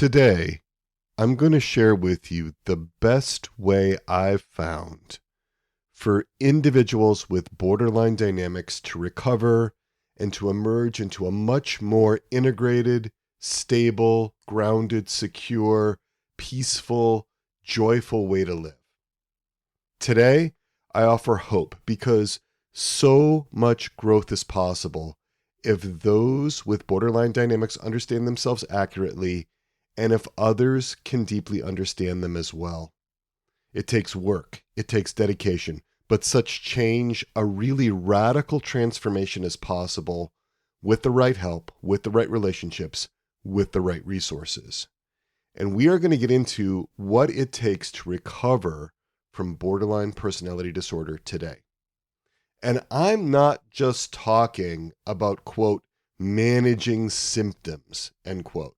Today, I'm going to share with you the best way I've found for individuals with borderline dynamics to recover and to emerge into a much more integrated, stable, grounded, secure, peaceful, joyful way to live. Today, I offer hope because so much growth is possible if those with borderline dynamics understand themselves accurately and if others can deeply understand them as well. It takes work, it takes dedication, but such change, a really radical transformation is possible with the right help, with the right relationships, with the right resources. And we are going to get into what it takes to recover from borderline personality disorder today. And I'm not just talking about, quote, managing symptoms, end quote.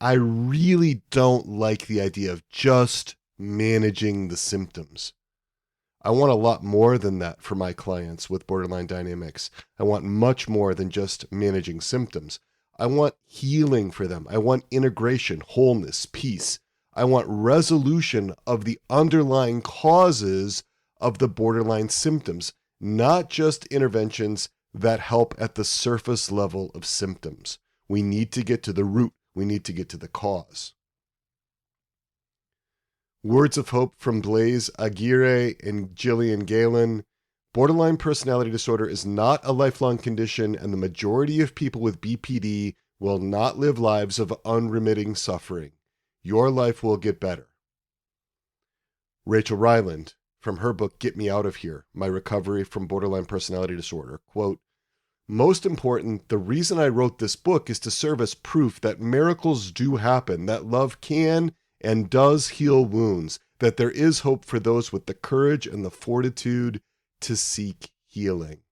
I really don't like the idea of just managing the symptoms. I want a lot more than that for my clients with borderline dynamics. I want much more than just managing symptoms. I want healing for them. I want integration, wholeness, peace. I want resolution of the underlying causes of the borderline symptoms, not just interventions that help at the surface level of symptoms. We need to get to the root. We need to get to the cause. Words of hope from Blaise Aguirre and Gillian Galen. Borderline personality disorder is not a lifelong condition, and the majority of people with BPD will not live lives of unremitting suffering. Your life will get better. Rachel Ryland, from her book, Get Me Out of Here, My Recovery from Borderline Personality Disorder, quote, "Most important, the reason I wrote this book is to serve as proof that miracles do happen, that love can and does heal wounds, that there is hope for those with the courage and the fortitude to seek healing."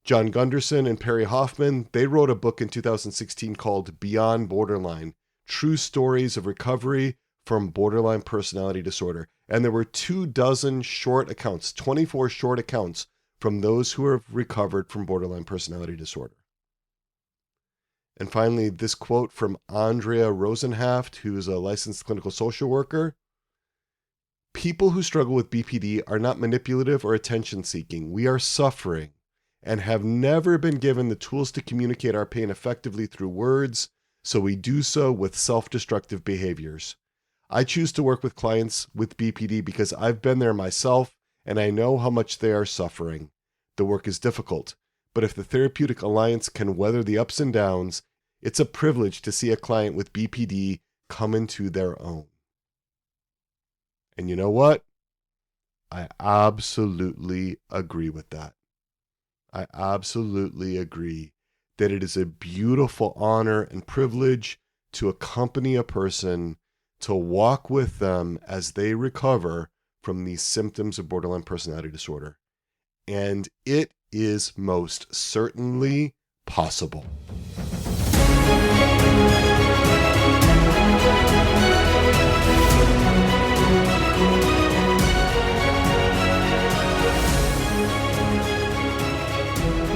John Gunderson and Perry Hoffman, they wrote a book in 2016 called Beyond Borderline, True Stories of Recovery from Borderline Personality Disorder. And there were 24 short accounts from those who have recovered from borderline personality disorder. And finally, this quote from Andrea Rosenhaft, who is a licensed clinical social worker. "People who struggle with BPD are not manipulative or attention-seeking. We are suffering and have never been given the tools to communicate our pain effectively through words, so we do so with self-destructive behaviors. I choose to work with clients with BPD because I've been there myself and I know how much they are suffering. The work is difficult, but if the Therapeutic Alliance can weather the ups and downs, it's a privilege to see a client with BPD come into their own." And you know what? I absolutely agree with that. I absolutely agree that it is a beautiful honor and privilege to accompany a person, to walk with them as they recover from these symptoms of borderline personality disorder. And it is most certainly possible.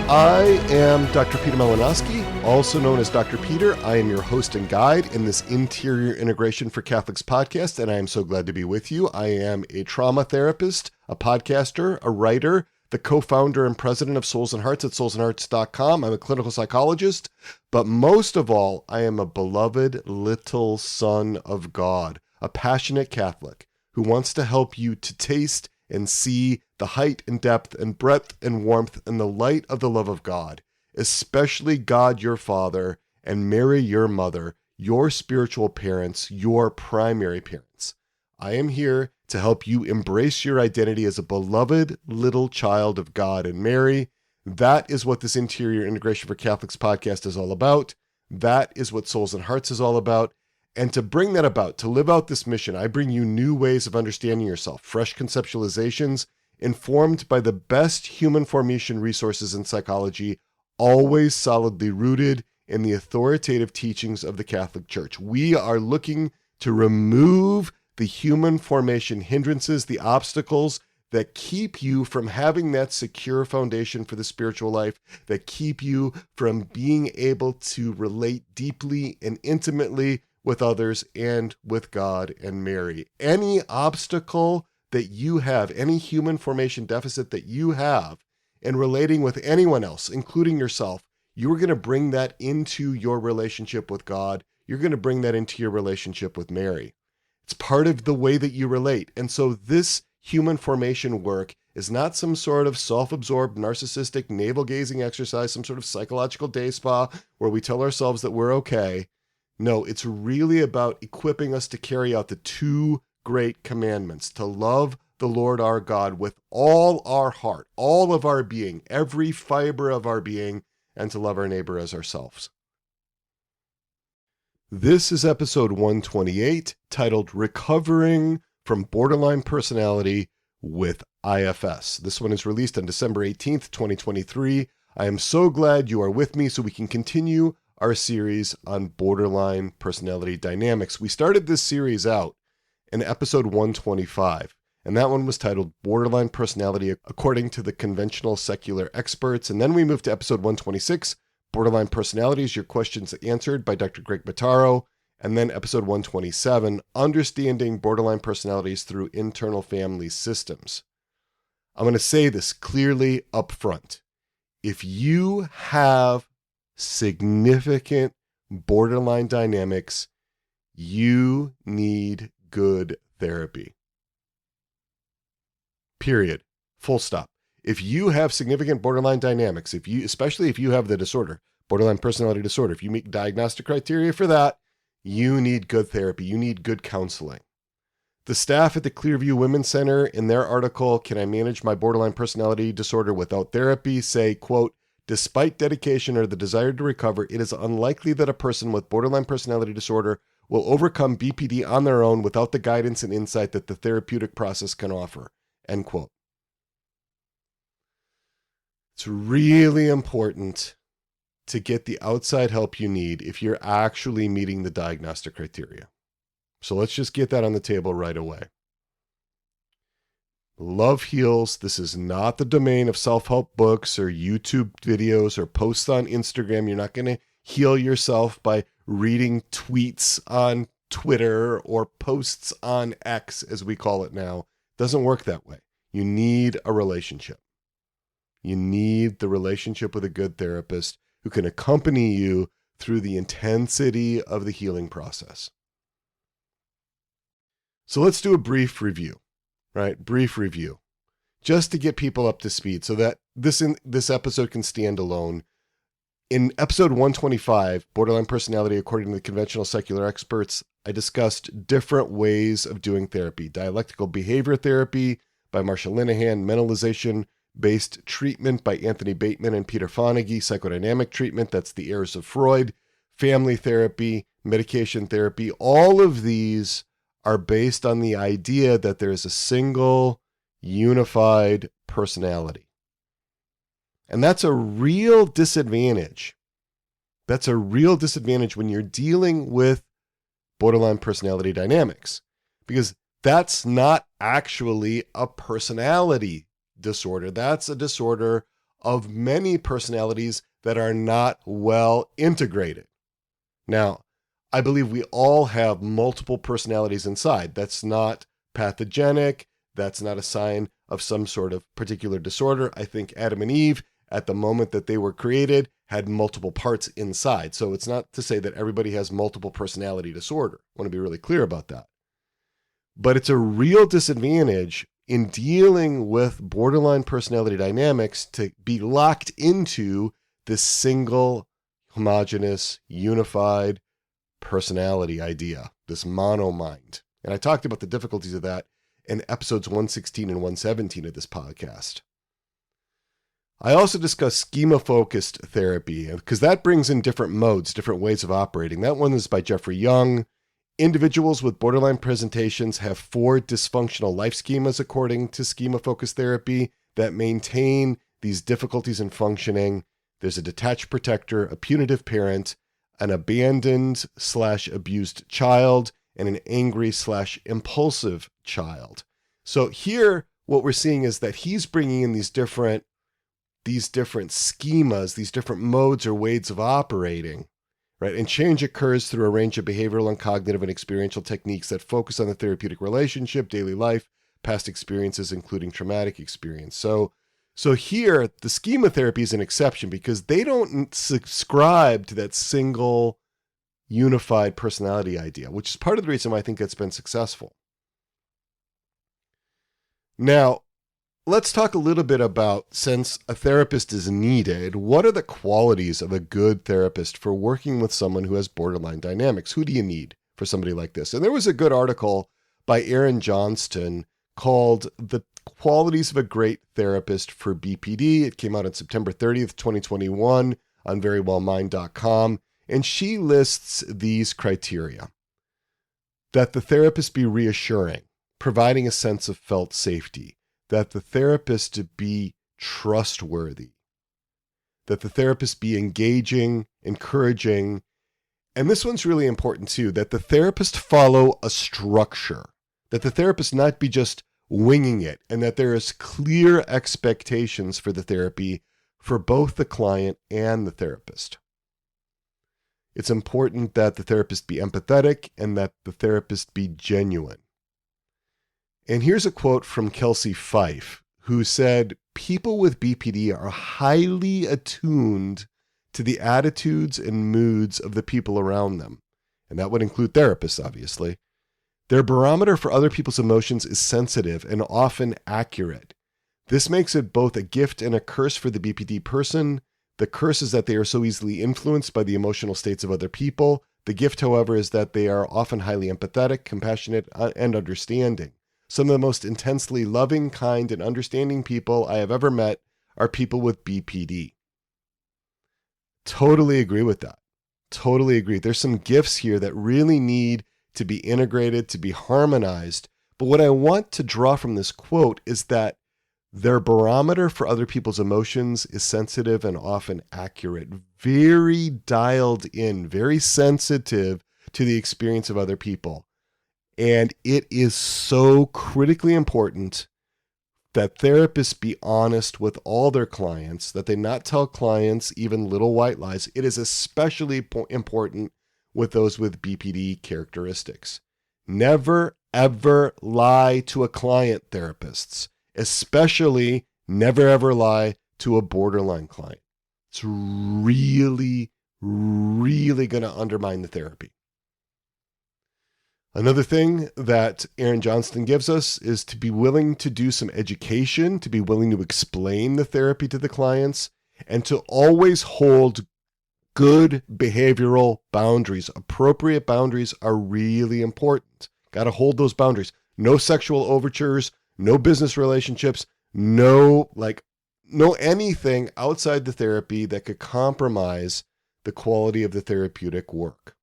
I am Dr. Peter Malinowski, also known as Dr. Peter. I am your host and guide in this Interior Integration for Catholics podcast, and I am so glad to be with you. I am a trauma therapist, a podcaster, a writer, the co-founder and president of Souls and Hearts at soulsandhearts.com. I'm a clinical psychologist, but most of all, I am a beloved little son of God, a passionate Catholic who wants to help you to taste and see the height and depth and breadth and warmth and the light of the love of God, especially God your Father and Mary your Mother, your spiritual parents, your primary parents. I am here to help you embrace your identity as a beloved little child of God and Mary. That is what this Interior Integration for Catholics podcast is all about. That is what Souls and Hearts is all about. And to bring that about, to live out this mission, I bring you new ways of understanding yourself, fresh conceptualizations, informed by the best human formation resources in psychology, always solidly rooted in the authoritative teachings of the Catholic Church. We are looking to remove the human formation hindrances, the obstacles that keep you from having that secure foundation for the spiritual life, that keep you from being able to relate deeply and intimately with others and with God and Mary. Any obstacle that you have, any human formation deficit that you have in relating with anyone else, including yourself, you're going to bring that into your relationship with God. You're going to bring that into your relationship with Mary. It's part of the way that you relate. And so this human formation work is not some sort of self-absorbed, narcissistic, navel-gazing exercise, some sort of psychological day spa where we tell ourselves that we're okay. No, it's really about equipping us to carry out the two great commandments, to love the Lord our God with all our heart, all of our being, every fiber of our being, and to love our neighbor as ourselves. This is episode 128, titled Recovering from Borderline Personality with IFS. This one is released on December 18th, 2023. I am so glad you are with me so we can continue our series on borderline personality dynamics. We started this series out in episode 125, and that one was titled Borderline Personality According to the Conventional Secular Experts. And then we moved to episode 126, Borderline Personalities, Your Questions Answered by Dr. Greg Bottaro. And then episode 127, Understanding Borderline Personalities Through Internal Family Systems. I'm going to say this clearly up front. If you have significant borderline dynamics, you need good therapy. Period. Full stop. If you have significant borderline dynamics, especially if you have the disorder, borderline personality disorder, if you meet diagnostic criteria for that, you need good therapy. You need good counseling. The staff at the Clearview Women's Center, in their article, Can I Manage My Borderline Personality Disorder Without Therapy, say, quote, despite dedication or the desire to recover, it is unlikely that a person with borderline personality disorder will overcome BPD on their own without the guidance and insight that the therapeutic process can offer, end quote. It's really important to get the outside help you need if you're actually meeting the diagnostic criteria. So let's just get that on the table right away. Love heals. This is not the domain of self-help books or YouTube videos or posts on Instagram. You're not going to heal yourself by reading tweets on Twitter or posts on X, as we call it now. It doesn't work that way. You need a relationship. You need the relationship with a good therapist who can accompany you through the intensity of the healing process. So let's do a brief review, right? Brief review, just to get people up to speed so that this episode can stand alone. In episode 125, Borderline Personality According to the Conventional Secular Experts, I discussed different ways of doing therapy. Dialectical behavior therapy by Marsha Linehan, mentalization-based treatment by Anthony Bateman and Peter Fonagy, psychodynamic treatment, that's the heirs of Freud, family therapy, medication therapy. All of these are based on the idea that there is a single, unified personality. And that's a real disadvantage. That's a real disadvantage when you're dealing with borderline personality dynamics, because that's not actually a personality disorder. That's a disorder of many personalities that are not well integrated. Now, I believe we all have multiple personalities inside. That's not pathogenic. That's not a sign of some sort of particular disorder. I think Adam and Eve, at the moment that they were created, had multiple parts inside. So it's not to say that everybody has multiple personality disorder. I want to be really clear about that. But it's a real disadvantage in dealing with borderline personality dynamics to be locked into this single, homogeneous, unified personality idea, this mono-mind. And I talked about the difficulties of that in episodes 116 and 117 of this podcast. I also discussed schema-focused therapy, because that brings in different modes, different ways of operating. That one is by Jeffrey Young. Individuals with borderline presentations have 4 dysfunctional life schemas, according to schema-focused therapy, that maintain these difficulties in functioning. There's a detached protector, a punitive parent, an abandoned/abused child, and an angry/impulsive child. So here what we're seeing is that he's bringing in these different schemas, these different modes or ways of operating, right? And change occurs through a range of behavioral and cognitive and experiential techniques that focus on the therapeutic relationship, daily life, past experiences, including traumatic experience. So here, the schema therapy is an exception because they don't subscribe to that single unified personality idea, which is part of the reason why I think that's been successful. Now, let's talk a little bit about, since a therapist is needed, what are the qualities of a good therapist for working with someone who has borderline dynamics? Who do you need for somebody like this? And there was a good article by Aaron Johnston called The Qualities of a Great Therapist for BPD. It came out on September 30th, 2021 on verywellmind.com. And she lists these criteria: that the therapist be reassuring, providing a sense of felt safety, that the therapist be trustworthy, that the therapist be engaging, encouraging, and this one's really important too, that the therapist follow a structure, that the therapist not be just winging it, and that there is clear expectations for the therapy for both the client and the therapist. It's important that the therapist be empathetic and that the therapist be genuine. And here's a quote from Kelsey Fife, who said, "People with BPD are highly attuned to the attitudes and moods of the people around them." And that would include therapists, obviously. "Their barometer for other people's emotions is sensitive and often accurate. This makes it both a gift and a curse for the BPD person. The curse is that they are so easily influenced by the emotional states of other people. The gift, however, is that they are often highly empathetic, compassionate, and understanding. Some of the most intensely loving, kind, and understanding people I have ever met are people with BPD." Totally agree with that. Totally agree. There's some gifts here that really need to be integrated, to be harmonized. But what I want to draw from this quote is that their barometer for other people's emotions is sensitive and often accurate, very dialed in, very sensitive to the experience of other people. And it is so critically important that therapists be honest with all their clients, that they not tell clients even little white lies. It is especially important with those with BPD characteristics. Never, ever lie to a client, therapists. Especially never, ever lie to a borderline client. It's really, really going to undermine the therapy. Another thing that Aaron Johnston gives us is to be willing to do some education, to be willing to explain the therapy to the clients, and to always hold good behavioral boundaries. Appropriate boundaries are really important. Got to hold those boundaries. No sexual overtures, no business relationships, no anything outside the therapy that could compromise the quality of the therapeutic work.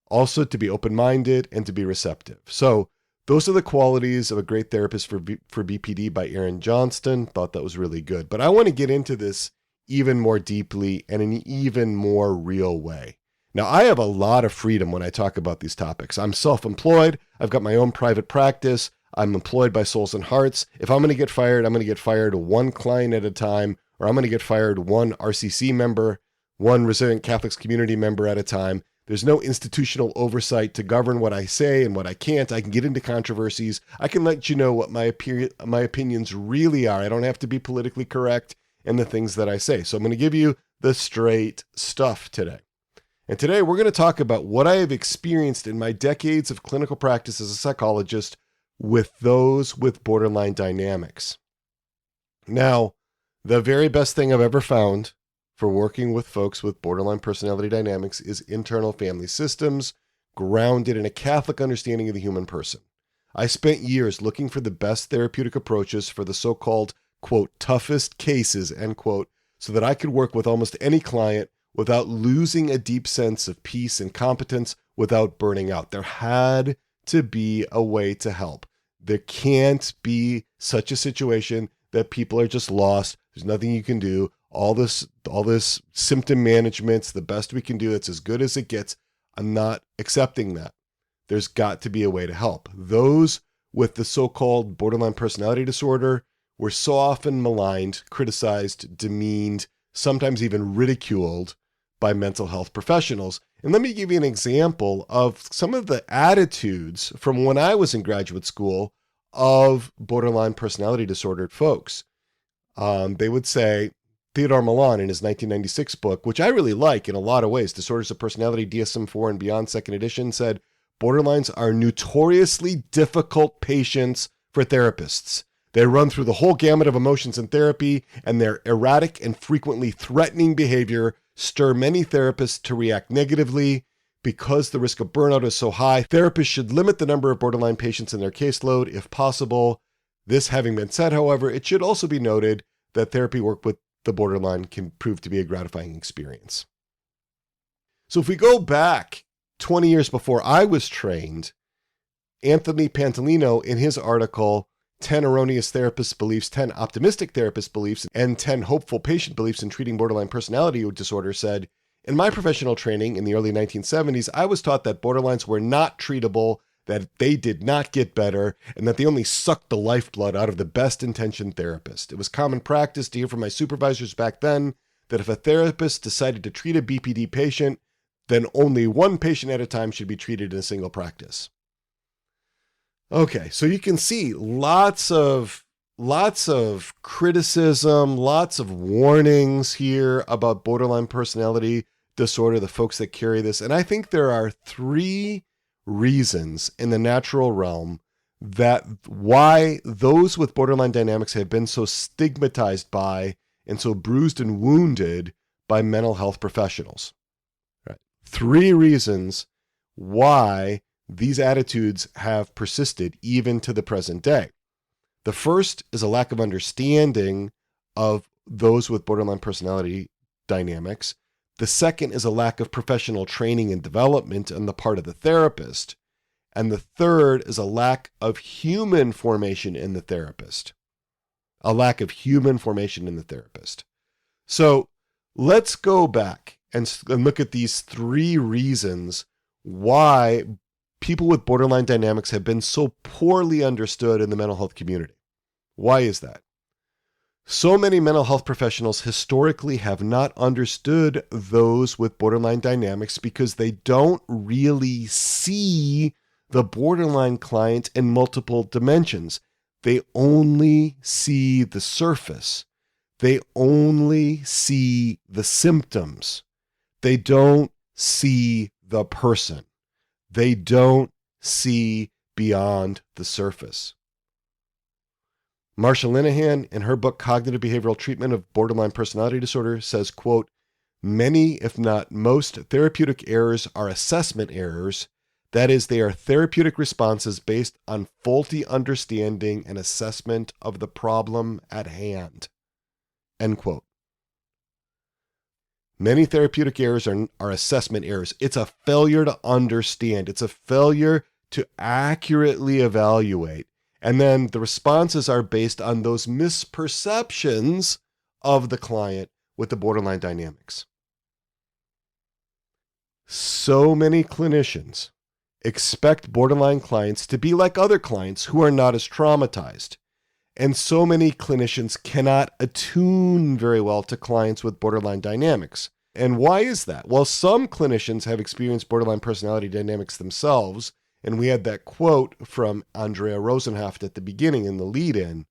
Also, to be open-minded and to be receptive. So those are the qualities of a great therapist for BPD by Aaron Johnston. Thought that was really good. But I want to get into this even more deeply and in an even more real way. Now, I have a lot of freedom when I talk about these topics. I'm self-employed. I've got my own private practice. I'm employed by Souls and Hearts. If I'm going to get fired, I'm going to get fired one client at a time, or I'm going to get fired one RCC member, one Resilient Catholics community member at a time. There's no institutional oversight to govern what I say and what I can't. I can get into controversies. I can let you know what my opinions really are. I don't have to be politically correct in the things that I say. So I'm going to give you the straight stuff today. And today we're going to talk about what I have experienced in my decades of clinical practice as a psychologist with those with borderline dynamics. Now, the very best thing I've ever found for working with folks with borderline personality dynamics is internal family systems grounded in a Catholic understanding of the human person. I spent years looking for the best therapeutic approaches for the so-called, quote, toughest cases, end quote, so that I could work with almost any client without losing a deep sense of peace and competence, without burning out. There had to be a way to help. There can't be such a situation that people are just lost. There's nothing you can do. All this symptom management's the best we can do. It's as good as it gets. I'm not accepting that. There's got to be a way to help. Those with the so-called borderline personality disorder were so often maligned, criticized, demeaned, sometimes even ridiculed by mental health professionals. And let me give you an example of some of the attitudes from when I was in graduate school of borderline personality disordered folks. They would say, Theodore Milan in his 1996 book, which I really like in a lot of ways, Disorders of Personality, DSM-4 and Beyond, second edition, said, borderlines are notoriously difficult patients for therapists. They run through the whole gamut of emotions in therapy, and their erratic and frequently threatening behavior stir many therapists to react negatively. Because the risk of burnout is so high, therapists should limit the number of borderline patients in their caseload if possible. This having been said, however, it should also be noted that therapy work with the borderline can prove to be a gratifying experience. So if we go back 20 years before I was trained, Anthony Pantalino, in his article, 10 Erroneous Therapist Beliefs, 10 Optimistic Therapist Beliefs, and 10 Hopeful Patient Beliefs in Treating Borderline Personality Disorder, said, in my professional training in the early 1970s, I was taught that borderlines were not treatable, that they did not get better, and that they only sucked the lifeblood out of the best-intentioned therapist. It was common practice to hear from my supervisors back then that if a therapist decided to treat a BPD patient, then only one patient at a time should be treated in a single practice. Okay, so you can see lots of criticism, lots of warnings here about borderline personality disorder, the folks that carry this. And I think there are 3 reasons in the natural realm that why those with borderline dynamics have been so stigmatized by and so bruised and wounded by mental health professionals. Right. 3 reasons why these attitudes have persisted even to the present day. The first is a lack of understanding of those with borderline personality dynamics. The second is a lack of professional training and development on the part of the therapist. And the third is a lack of human formation in the therapist. A lack of human formation in the therapist. So let's go back and look at these 3 reasons why people with borderline dynamics have been so poorly understood in the mental health community. Why is that? So many mental health professionals historically have not understood those with borderline dynamics because they don't really see the borderline client in multiple dimensions. They only see the surface. They only see the symptoms. They don't see the person. They don't see beyond the surface. Marsha Linehan, in her book, Cognitive Behavioral Treatment of Borderline Personality Disorder, says, quote, many, if not most, therapeutic errors are assessment errors. That is, they are therapeutic responses based on faulty understanding and assessment of the problem at hand. End quote. Many therapeutic errors are assessment errors. It's a failure to understand. It's a failure to accurately evaluate. And then the responses are based on those misperceptions of the client with the borderline dynamics. So many clinicians expect borderline clients to be like other clients who are not as traumatized. And so many clinicians cannot attune very well to clients with borderline dynamics. And why is that? Well, some clinicians have experienced borderline personality dynamics themselves. And we had that quote from Andrea Rosenhaft at the beginning in the lead-in.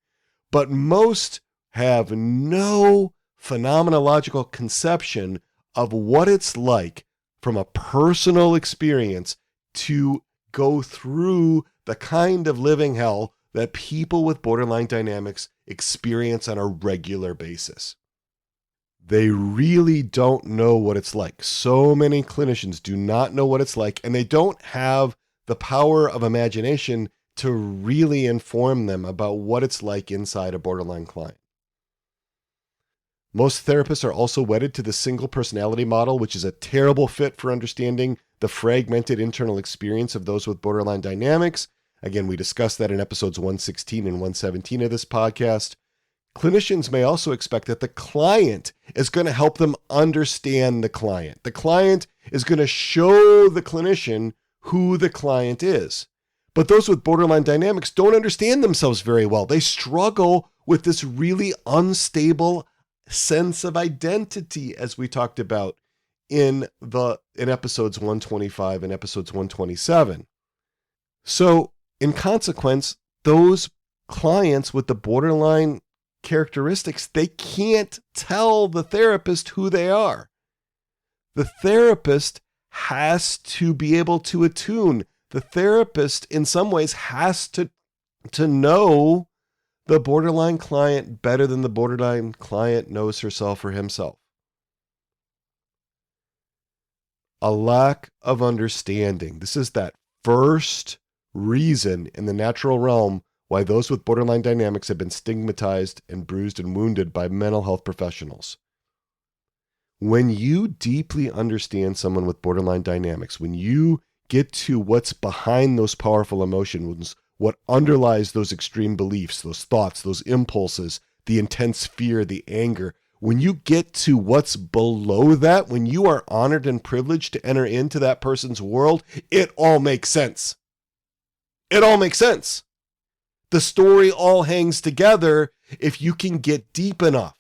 But most have no phenomenological conception of what it's like from a personal experience to go through the kind of living hell that people with borderline dynamics experience on a regular basis. They really don't know what it's like. So many clinicians do not know what it's like, and they don't have the power of imagination to really inform them about what it's like inside a borderline client. Most therapists are also wedded to the single personality model, which is a terrible fit for understanding the fragmented internal experience of those with borderline dynamics. Again, we discussed that in episodes 116 and 117 of this podcast. Clinicians may also expect that the client is going to help them understand the client. The client is going to show the clinician who the client is. But those with borderline dynamics don't understand themselves very well. They struggle with this really unstable sense of identity, as we talked about in episodes 125 and episodes 127. So, in consequence, those clients with the borderline characteristics, they can't tell the therapist who they are. The therapist has to be able to attune. The therapist, in some ways, has to know the borderline client better than the borderline client knows herself or himself. A lack of understanding. This is that first reason in the natural realm why those with borderline dynamics have been stigmatized and bruised and wounded by mental health professionals. When you deeply understand someone with borderline dynamics, when you get to what's behind those powerful emotions, what underlies those extreme beliefs, those thoughts, those impulses, the intense fear, the anger, when you get to what's below that, when you are honored and privileged to enter into that person's world, it all makes sense. It all makes sense. The story all hangs together if you can get deep enough.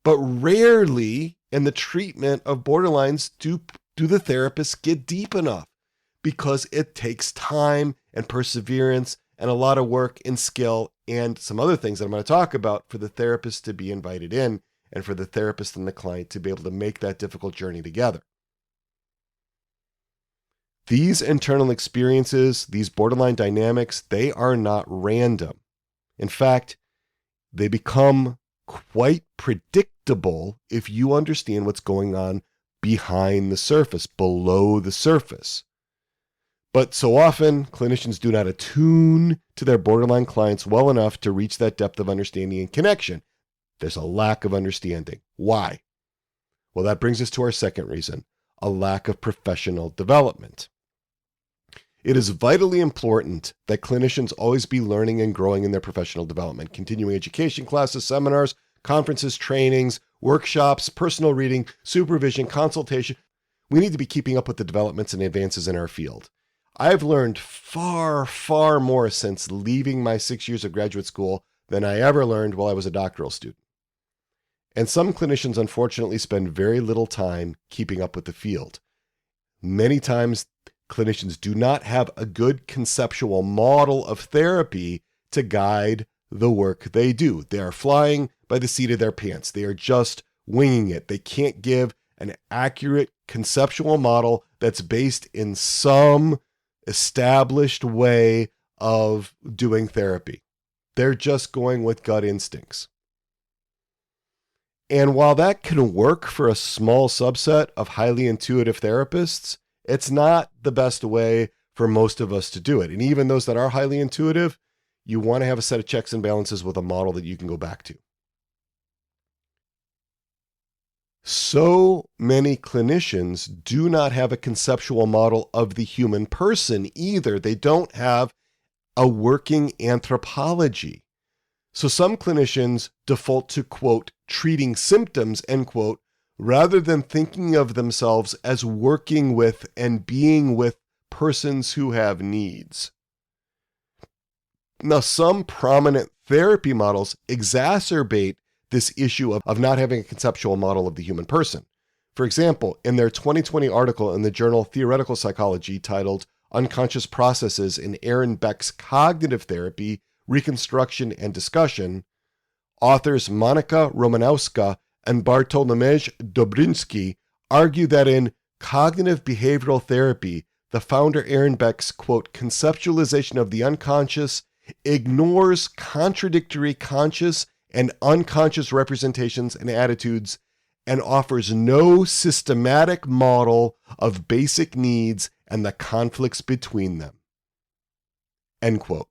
But rarely in the treatment of borderlines do the therapists get deep enough, because it takes time and perseverance and a lot of work and skill and some other things that I'm going to talk about for the therapist to be invited in and for the therapist and the client to be able to make that difficult journey together. These internal experiences, these borderline dynamics, they are not random. In fact, they become quite predictable if you understand what's going on behind the surface, below the surface. But so often, clinicians do not attune to their borderline clients well enough to reach that depth of understanding and connection. There's a lack of understanding. Why? Well, that brings us to our second reason, a lack of professional development. It is vitally important that clinicians always be learning and growing in their professional development, continuing education classes, seminars, conferences, trainings, workshops, personal reading, supervision, consultation. We need to be keeping up with the developments and advances in our field. I've learned far, far more since leaving my 6 years of graduate school than I ever learned while I was a doctoral student. And some clinicians, unfortunately, spend very little time keeping up with the field. Many times, clinicians do not have a good conceptual model of therapy to guide the work they do. They are flying by the seat of their pants. They are just winging it. They can't give an accurate conceptual model that's based in some established way of doing therapy. They're just going with gut instincts. And while that can work for a small subset of highly intuitive therapists, it's not the best way for most of us to do it. And even those that are highly intuitive, you want to have a set of checks and balances with a model that you can go back to. So many clinicians do not have a conceptual model of the human person either. They don't have a working anthropology. So some clinicians default to, quote, treating symptoms, end quote, rather than thinking of themselves as working with and being with persons who have needs. Now, some prominent therapy models exacerbate this issue of not having a conceptual model of the human person. For example, in their 2020 article in the journal Theoretical Psychology titled Unconscious Processes in Aaron Beck's Cognitive Therapy, Reconstruction and Discussion, authors Monika Romanowska and Bartolomew Dobrzynski argue that in cognitive behavioral therapy, the founder Aaron Beck's, quote, conceptualization of the unconscious ignores contradictory conscious and unconscious representations and attitudes and offers no systematic model of basic needs and the conflicts between them. End quote.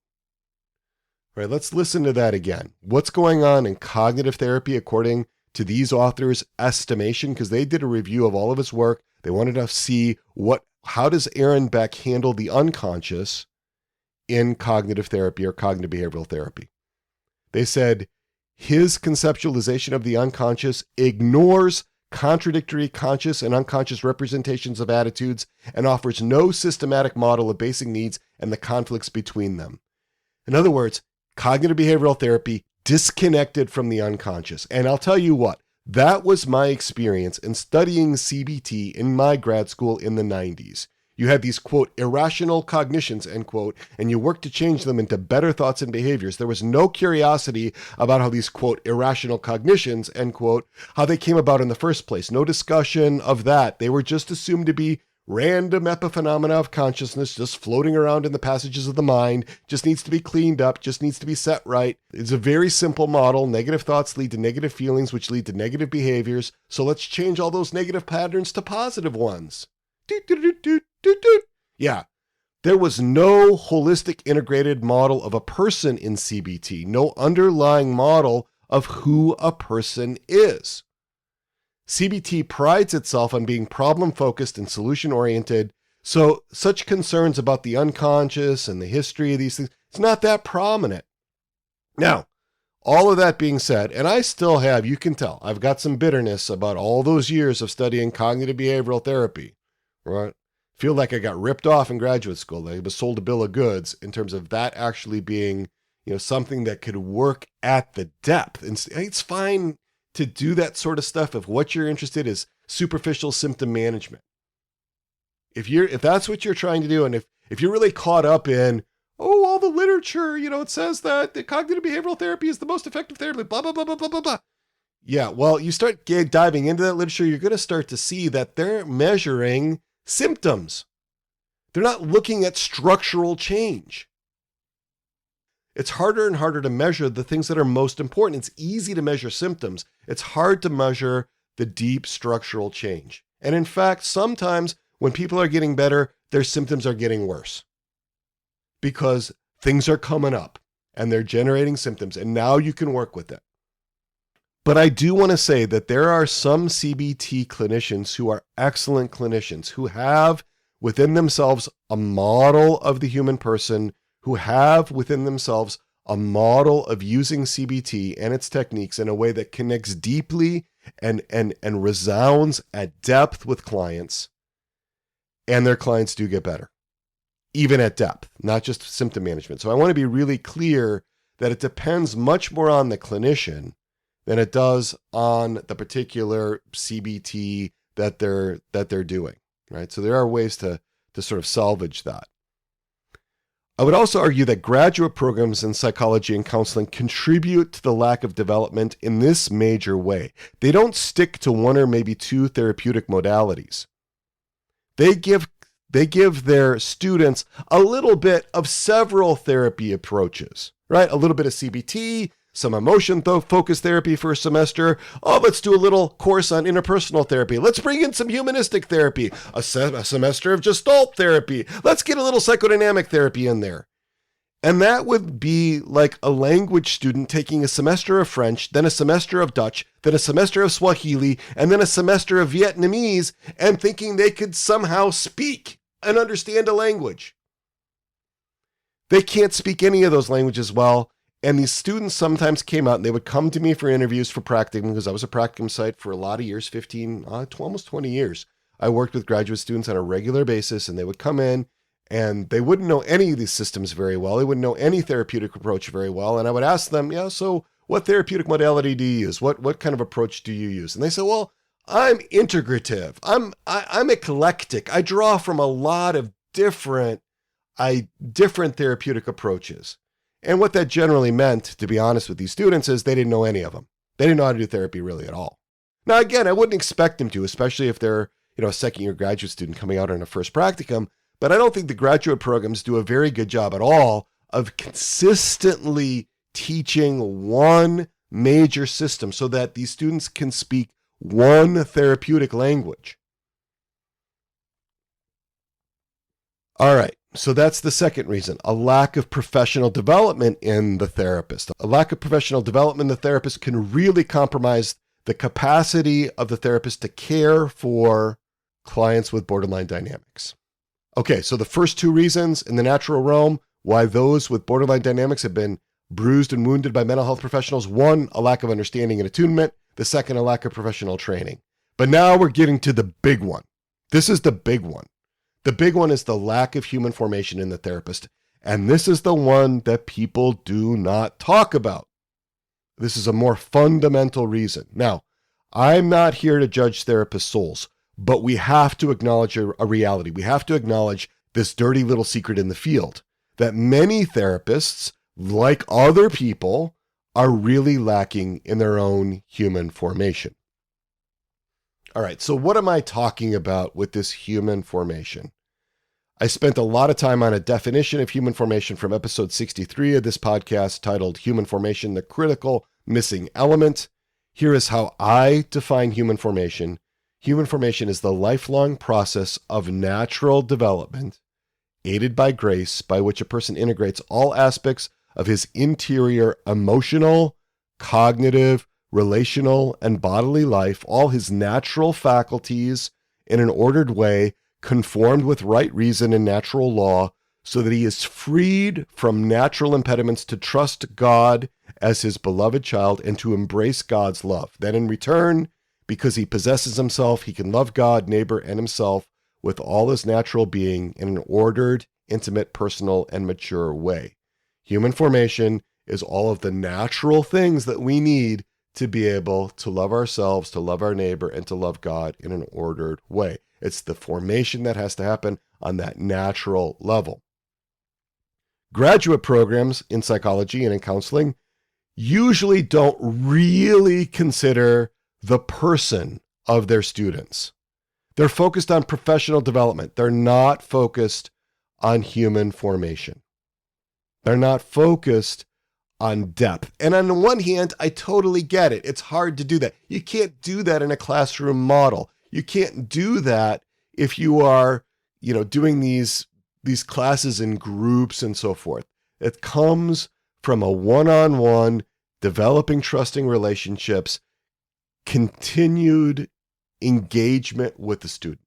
All right, let's listen to that again. What's going on in cognitive therapy according to these authors' estimation? Because they did a review of all of his work. They wanted to see how does Aaron Beck handle the unconscious in cognitive therapy or cognitive behavioral therapy. They said his conceptualization of the unconscious ignores contradictory conscious and unconscious representations of attitudes, and offers no systematic model of basic needs and the conflicts between them. In other words, cognitive behavioral therapy disconnected from the unconscious. And I'll tell you what, that was my experience in studying CBT in my grad school in the 90s. You had these, quote, irrational cognitions, end quote, and you worked to change them into better thoughts and behaviors. There was no curiosity about how these, quote, irrational cognitions, end quote, how they came about in the first place. No discussion of that. They were just assumed to be random epiphenomena of consciousness just floating around in the passages of the mind, just needs to be cleaned up, just needs to be set right. It's a very simple model. Negative thoughts lead to negative feelings, which lead to negative behaviors. So let's change all those negative patterns to positive ones. Yeah, there was no holistic integrated model of a person in CBT, no underlying model of who a person is. CBT prides itself on being problem-focused and solution-oriented, so such concerns about the unconscious and the history of these things, it's not that prominent. Now, all of that being said, and I still have, you can tell, I've got some bitterness about all those years of studying cognitive behavioral therapy, right? Feel like I got ripped off in graduate school. Like I was sold a bill of goods in terms of that actually being, something that could work at the depth. And it's fine to do that sort of stuff if what you're interested in is superficial symptom management. If that's what you're trying to do, and if you're really caught up in, all the literature, it says that the cognitive behavioral therapy is the most effective therapy, blah, blah, blah, blah, blah, blah, blah. Yeah, well, you start diving into that literature, you're going to start to see that they're measuring symptoms. They're not looking at structural change. It's harder and harder to measure the things that are most important. It's easy to measure symptoms. It's hard to measure the deep structural change. And in fact, sometimes when people are getting better, their symptoms are getting worse because things are coming up and they're generating symptoms, and now you can work with it. But I do want to say that there are some CBT clinicians who are excellent clinicians who have within themselves a model of the human person, who have within themselves a model of using CBT and its techniques in a way that connects deeply and resounds at depth with clients. And their clients do get better, even at depth, not just symptom management. So I want to be really clear that it depends much more on the clinician than it does on the particular CBT that they're doing, right? So there are ways to sort of salvage that. I would also argue that graduate programs in psychology and counseling contribute to the lack of development in this major way. They don't stick to one or maybe two therapeutic modalities. They give their students a little bit of several therapy approaches, right? A little bit of CBT, some emotion-focused therapy for a semester. Let's do a little course on interpersonal therapy. Let's bring in some humanistic therapy, a semester of Gestalt therapy. Let's get a little psychodynamic therapy in there. And that would be like a language student taking a semester of French, then a semester of Dutch, then a semester of Swahili, and then a semester of Vietnamese, and thinking they could somehow speak and understand a language. They can't speak any of those languages well. And these students sometimes came out and they would come to me for interviews for practicum, because I was a practicum site for a lot of years, almost 20 years. I worked with graduate students on a regular basis, and they would come in and they wouldn't know any of these systems very well. They wouldn't know any therapeutic approach very well. And I would ask them, so what therapeutic modality do you use? What kind of approach do you use? And they say, well, I'm integrative. I'm eclectic. I draw from a lot of different therapeutic approaches. And what that generally meant, to be honest with these students, is they didn't know any of them. They didn't know how to do therapy really at all. Now, again, I wouldn't expect them to, especially if they're, a second-year graduate student coming out on a first practicum. But I don't think the graduate programs do a very good job at all of consistently teaching one major system so that these students can speak one therapeutic language. All right. So that's the second reason, a lack of professional development in the therapist. A lack of professional development in the therapist can really compromise the capacity of the therapist to care for clients with borderline dynamics. Okay, so the first two reasons in the natural realm why those with borderline dynamics have been bruised and wounded by mental health professionals. One, a lack of understanding and attunement. The second, a lack of professional training. But now we're getting to the big one. This is the big one. The big one is the lack of human formation in the therapist. And this is the one that people do not talk about. This is a more fundamental reason. Now, I'm not here to judge therapist souls, but we have to acknowledge a reality. We have to acknowledge this dirty little secret in the field that many therapists, like other people, are really lacking in their own human formation. All right, so what am I talking about with this human formation? I spent a lot of time on a definition of human formation from episode 63 of this podcast titled Human Formation, the Critical Missing Element. Here is how I define human formation. Human formation is the lifelong process of natural development, aided by grace, by which a person integrates all aspects of his interior emotional, cognitive, relational, and bodily life, all his natural faculties in an ordered way, conformed with right reason and natural law, so that he is freed from natural impediments to trust God as his beloved child and to embrace God's love. Then in return, because he possesses himself, he can love God, neighbor, and himself with all his natural being in an ordered, intimate, personal, and mature way. Human formation is all of the natural things that we need to be able to love ourselves, to love our neighbor, and to love God in an ordered way. It's the formation that has to happen on that natural level. Graduate programs in psychology and in counseling usually don't really consider the person of their students. They're focused on professional development. They're not focused on human formation. They're not focused on depth. And on the one hand, I totally get it. It's hard to do that. You can't do that in a classroom model. You can't do that if you are, doing these classes in groups and so forth. It comes from a one-on-one, developing trusting relationships, continued engagement with the student.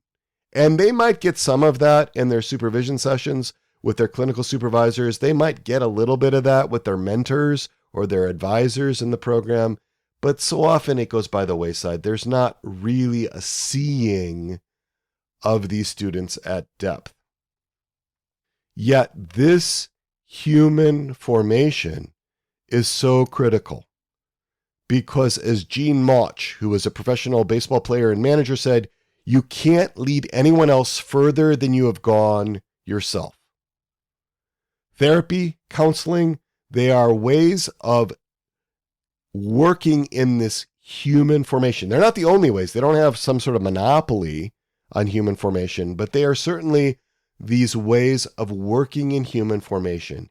And they might get some of that in their supervision sessions with their clinical supervisors. They might get a little bit of that with their mentors or their advisors in the program, but so often it goes by the wayside. There's not really a seeing of these students at depth. Yet this human formation is so critical because, as Gene Mauch, who was a professional baseball player and manager, said, you can't lead anyone else further than you have gone yourself. Therapy, counseling, they are ways of working in this human formation. They're not the only ways. They don't have some sort of monopoly on human formation, but they are certainly these ways of working in human formation.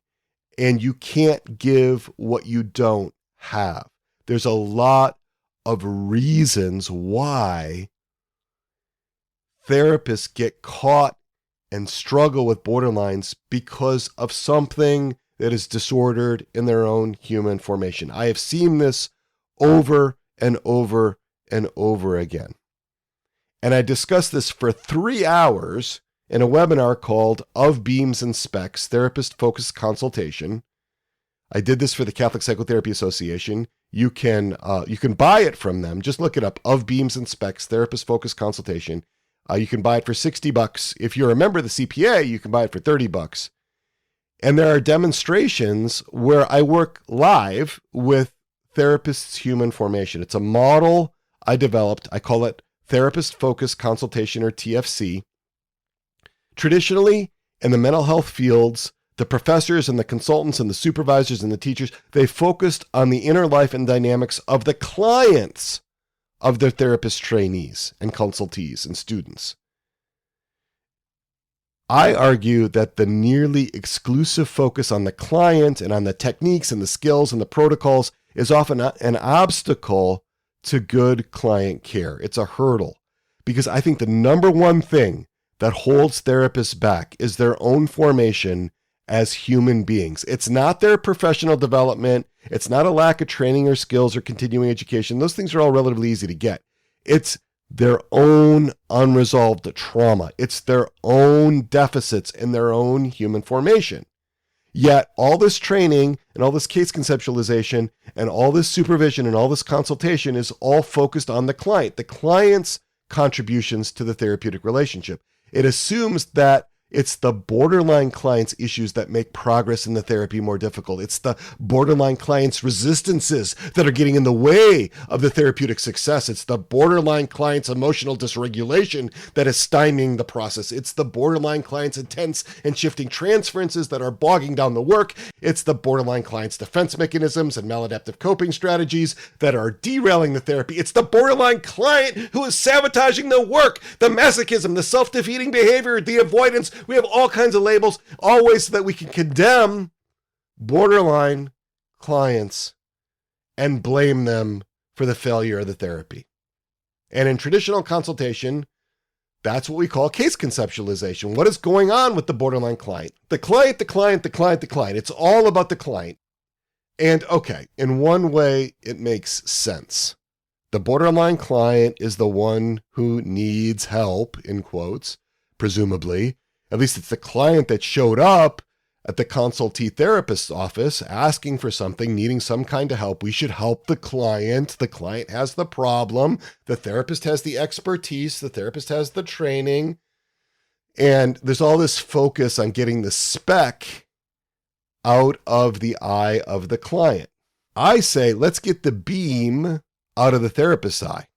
And you can't give what you don't have. There's a lot of reasons why therapists get caught and struggle with borderlines because of something that is disordered in their own human formation. I have seen this over and over and over again. And I discussed this for 3 hours in a webinar called Of Beams and Specs, Therapist-Focused Consultation. I did this for the Catholic Psychotherapy Association. You can buy it from them. Just look it up, Of Beams and Specs, Therapist-Focused Consultation. You can buy it for $60. If you're a member of the CPA, you can buy it for $30. And there are demonstrations where I work live with therapists' human formation. It's a model I developed. I call it Therapist-Focused Consultation, or TFC. Traditionally, in the mental health fields, the professors and the consultants and the supervisors and the teachers, they focused on the inner life and dynamics of the clients of their therapist trainees and consultees and students. I argue that the nearly exclusive focus on the client and on the techniques and the skills and the protocols is often an obstacle to good client care. It's a hurdle, because I think the number one thing that holds therapists back is their own formation as human beings. It's not their professional development. It's not a lack of training or skills or continuing education. Those things are all relatively easy to get. It's their own unresolved trauma. It's their own deficits in their own human formation. Yet all this training and all this case conceptualization and all this supervision and all this consultation is all focused on the client. The client's contributions to the therapeutic relationship. It assumes that it's the borderline client's issues that make progress in the therapy more difficult. It's the borderline client's resistances that are getting in the way of the therapeutic success. It's the borderline client's emotional dysregulation that is stymieing the process. It's the borderline client's intense and shifting transferences that are bogging down the work. It's the borderline client's defense mechanisms and maladaptive coping strategies that are derailing the therapy. It's the borderline client who is sabotaging the work, the masochism, the self-defeating behavior, the avoidance. We have all kinds of labels, all ways so that we can condemn borderline clients and blame them for the failure of the therapy. And in traditional consultation, that's what we call case conceptualization. What is going on with the borderline client? The client, the client, the client, the client. It's all about the client. And okay, in one way, it makes sense. The borderline client is the one who needs help, in quotes, presumably. At least it's the client that showed up at the consultee therapist's office asking for something, needing some kind of help. We should help the client. The client has the problem. The therapist has the expertise. The therapist has the training. And there's all this focus on getting the speck out of the eye of the client. I say, let's get the beam out of the therapist's eye.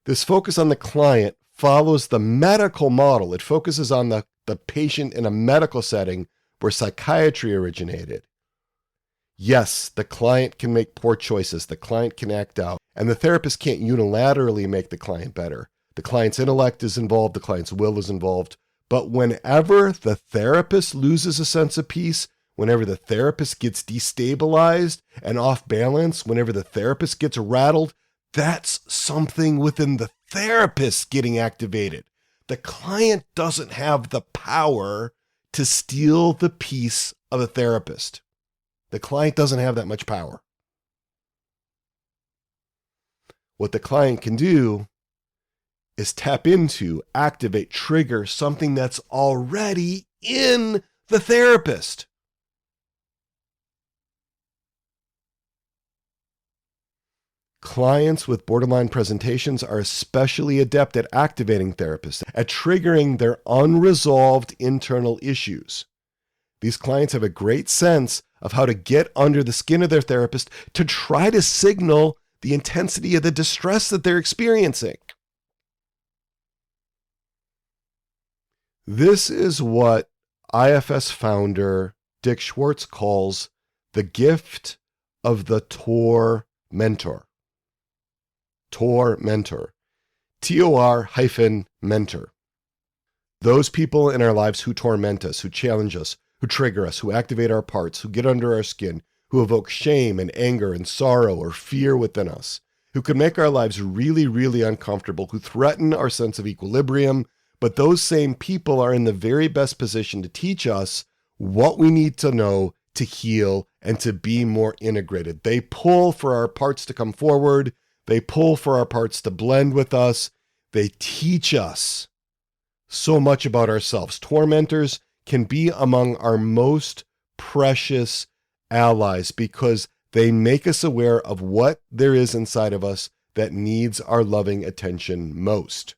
This focus on the client follows the medical model. It focuses on the patient in a medical setting where psychiatry originated. Yes, the client can make poor choices. The client can act out. And the therapist can't unilaterally make the client better. The client's intellect is involved. The client's will is involved. But whenever the therapist loses a sense of peace, whenever the therapist gets destabilized and off balance, whenever the therapist gets rattled, that's something within the therapist getting activated. The client doesn't have the power to steal the peace of the therapist. The client doesn't have that much power. What the client can do is tap into, activate, trigger something that's already in the therapist. Clients with borderline presentations are especially adept at activating therapists, at triggering their unresolved internal issues. These clients have a great sense of how to get under the skin of their therapist to try to signal the intensity of the distress that they're experiencing. This is what IFS founder Dick Schwartz calls the gift of the tormentor. Tormentor. Tor-mentor. Those people in our lives who torment us, who challenge us, who trigger us, who activate our parts, who get under our skin, who evoke shame and anger and sorrow or fear within us, who can make our lives really, really uncomfortable, who threaten our sense of equilibrium. But those same people are in the very best position to teach us what we need to know to heal and to be more integrated. They pull for our parts to come forward. They pull for our parts to blend with us. They teach us so much about ourselves. Tormentors can be among our most precious allies because they make us aware of what there is inside of us that needs our loving attention most.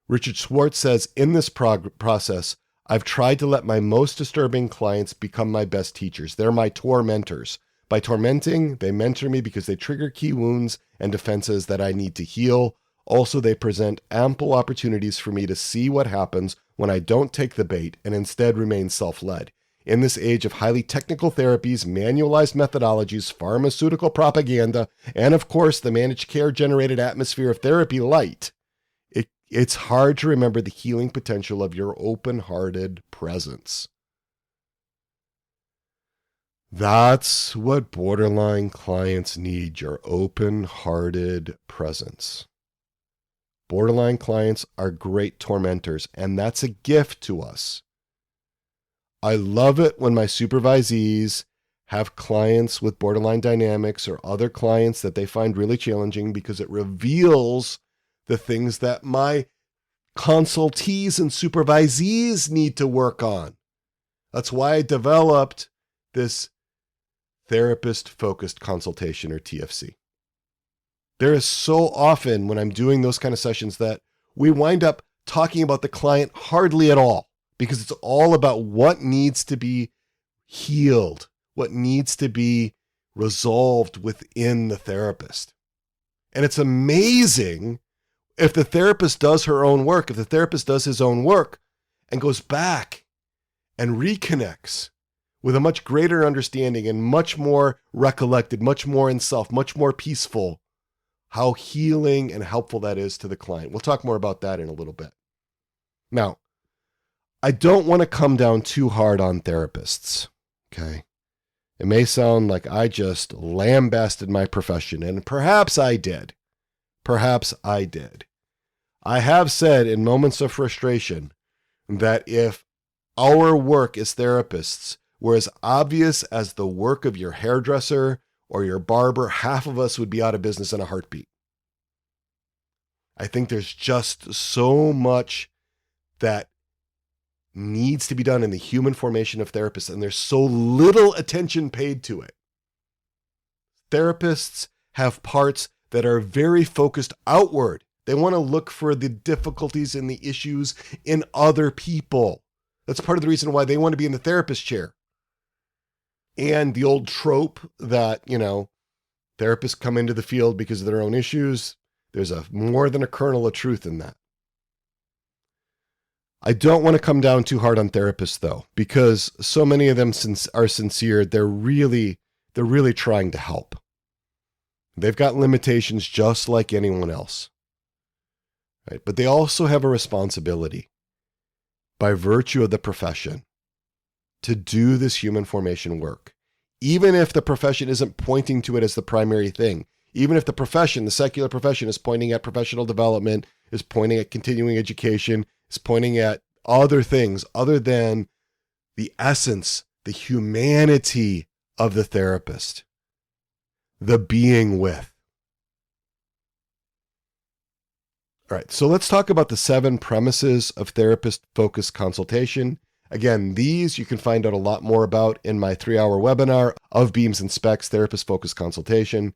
Richard Schwartz says, in this process, I've tried to let my most disturbing clients become my best teachers. They're my tormentors. By tormenting, they mentor me because they trigger key wounds and defenses that I need to heal. Also, they present ample opportunities for me to see what happens when I don't take the bait and instead remain self-led. In this age of highly technical therapies, manualized methodologies, pharmaceutical propaganda, and of course, the managed care-generated atmosphere of therapy light, it's hard to remember the healing potential of your open-hearted presence. That's what borderline clients need, your open-hearted presence. Borderline clients are great tormentors, and that's a gift to us. I love it when my supervisees have clients with borderline dynamics or other clients that they find really challenging because it reveals the things that my consultees and supervisees need to work on. That's why I developed this Therapist-Focused Consultation, or TFC. There is so often when I'm doing those kind of sessions that we wind up talking about the client hardly at all, because it's all about what needs to be healed, what needs to be resolved within the therapist. And it's amazing if the therapist does her own work, if the therapist does his own work and goes back and reconnects with a much greater understanding and much more recollected, much more in self, much more peaceful, how healing and helpful that is to the client. We'll talk more about that in a little bit. Now, I don't want to come down too hard on therapists, okay? It may sound like I just lambasted my profession, and perhaps I did. Perhaps I did. I have said in moments of frustration that if our work as therapists were as obvious as the work of your hairdresser or your barber, half of us would be out of business in a heartbeat. I think there's just so much that needs to be done in the human formation of therapists, and there's so little attention paid to it. Therapists have parts that are very focused outward. They want to look for the difficulties and the issues in other people. That's part of the reason why they want to be in the therapist chair. And the old trope that, therapists come into the field because of their own issues, there's more than a kernel of truth in that. I don't want to come down too hard on therapists, though, because so many of them are sincere. They're really trying to help. They've got limitations just like anyone else. Right? But they also have a responsibility by virtue of the profession to do this human formation work. Even if the profession isn't pointing to it as the primary thing, even if the profession, the secular profession, is pointing at professional development, is pointing at continuing education, is pointing at other things other than the essence, the humanity of the therapist, the being with. All right, so let's talk about the 7 premises of therapist-focused consultation. Again, these you can find out a lot more about in my 3-hour webinar of Beams and Specs Therapist-Focused Consultation.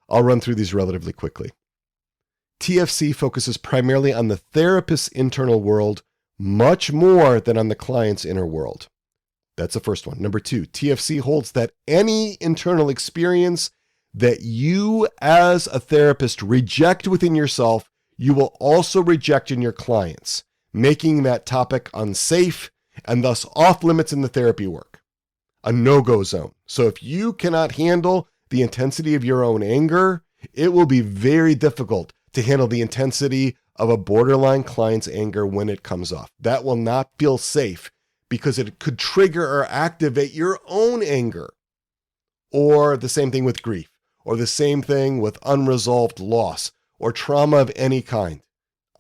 I'll run through these relatively quickly. TFC focuses primarily on the therapist's internal world much more than on the client's inner world. That's the first one. Number 2, TFC holds that any internal experience that you as a therapist reject within yourself, you will also reject in your clients, making that topic unsafe and thus off limits in the therapy work, a no-go zone. So if you cannot handle the intensity of your own anger, it will be very difficult to handle the intensity of a borderline client's anger when it comes off. That will not feel safe because it could trigger or activate your own anger. Or the same thing with grief, or the same thing with unresolved loss or trauma of any kind,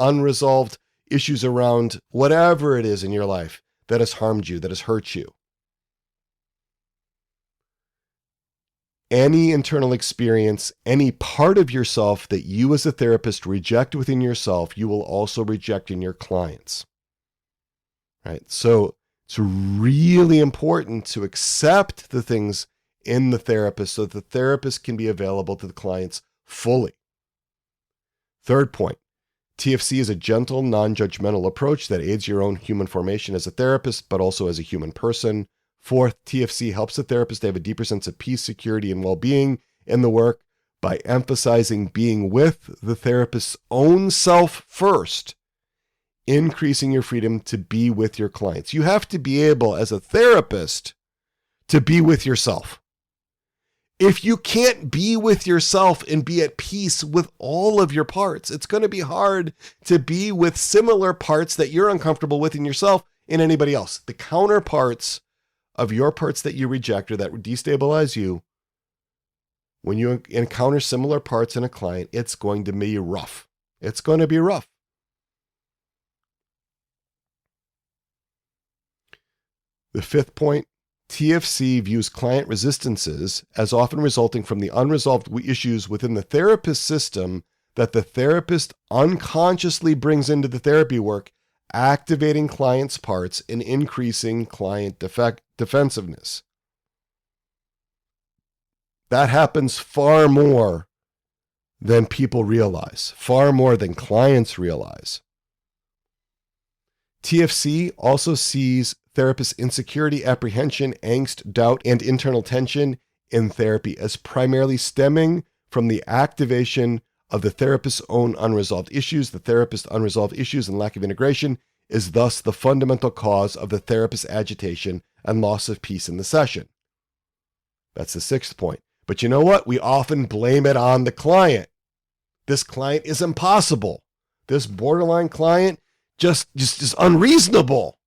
unresolved issues around whatever it is in your life that has harmed you, that has hurt you. Any internal experience, any part of yourself that you as a therapist reject within yourself, you will also reject in your clients. Right? So it's really important to accept the things in the therapist so that the therapist can be available to the clients fully. Third point, TFC is a gentle, non-judgmental approach that aids your own human formation as a therapist, but also as a human person. Fourth, TFC helps the therapist to have a deeper sense of peace, security, and well-being in the work by emphasizing being with the therapist's own self first, increasing your freedom to be with your clients. You have to be able, as a therapist, to be with yourself. If you can't be with yourself and be at peace with all of your parts, it's going to be hard to be with similar parts that you're uncomfortable with in yourself and anybody else. The counterparts of your parts that you reject or that destabilize you, when you encounter similar parts in a client, it's going to be rough. It's going to be rough. The fifth point, TFC views client resistances as often resulting from the unresolved issues within the therapist system that the therapist unconsciously brings into the therapy work, activating clients' parts and increasing client defensiveness. That happens far more than people realize, far more than clients realize. TFC also sees therapists' insecurity, apprehension, angst, doubt, and internal tension in therapy as primarily stemming from the activation of the therapist's own unresolved issues. The therapist's unresolved issues and lack of integration is thus the fundamental cause of the therapist's agitation and loss of peace in the session. That's the sixth point. But you know what? We often blame it on the client. This client is impossible. This borderline client just is unreasonable.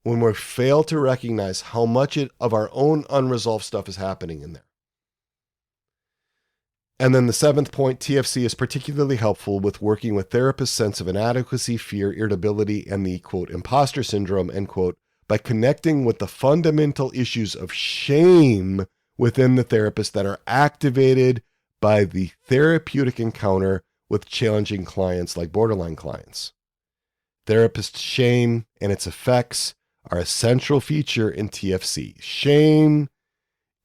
When we fail to recognize how much of our own unresolved stuff is happening in there. And then the seventh point, TFC is particularly helpful with working with therapists' sense of inadequacy, fear, irritability, and the, quote, imposter syndrome, end quote, by connecting with the fundamental issues of shame within the therapist that are activated by the therapeutic encounter with challenging clients like borderline clients. Therapist shame and its effects are a central feature in TFC. Shame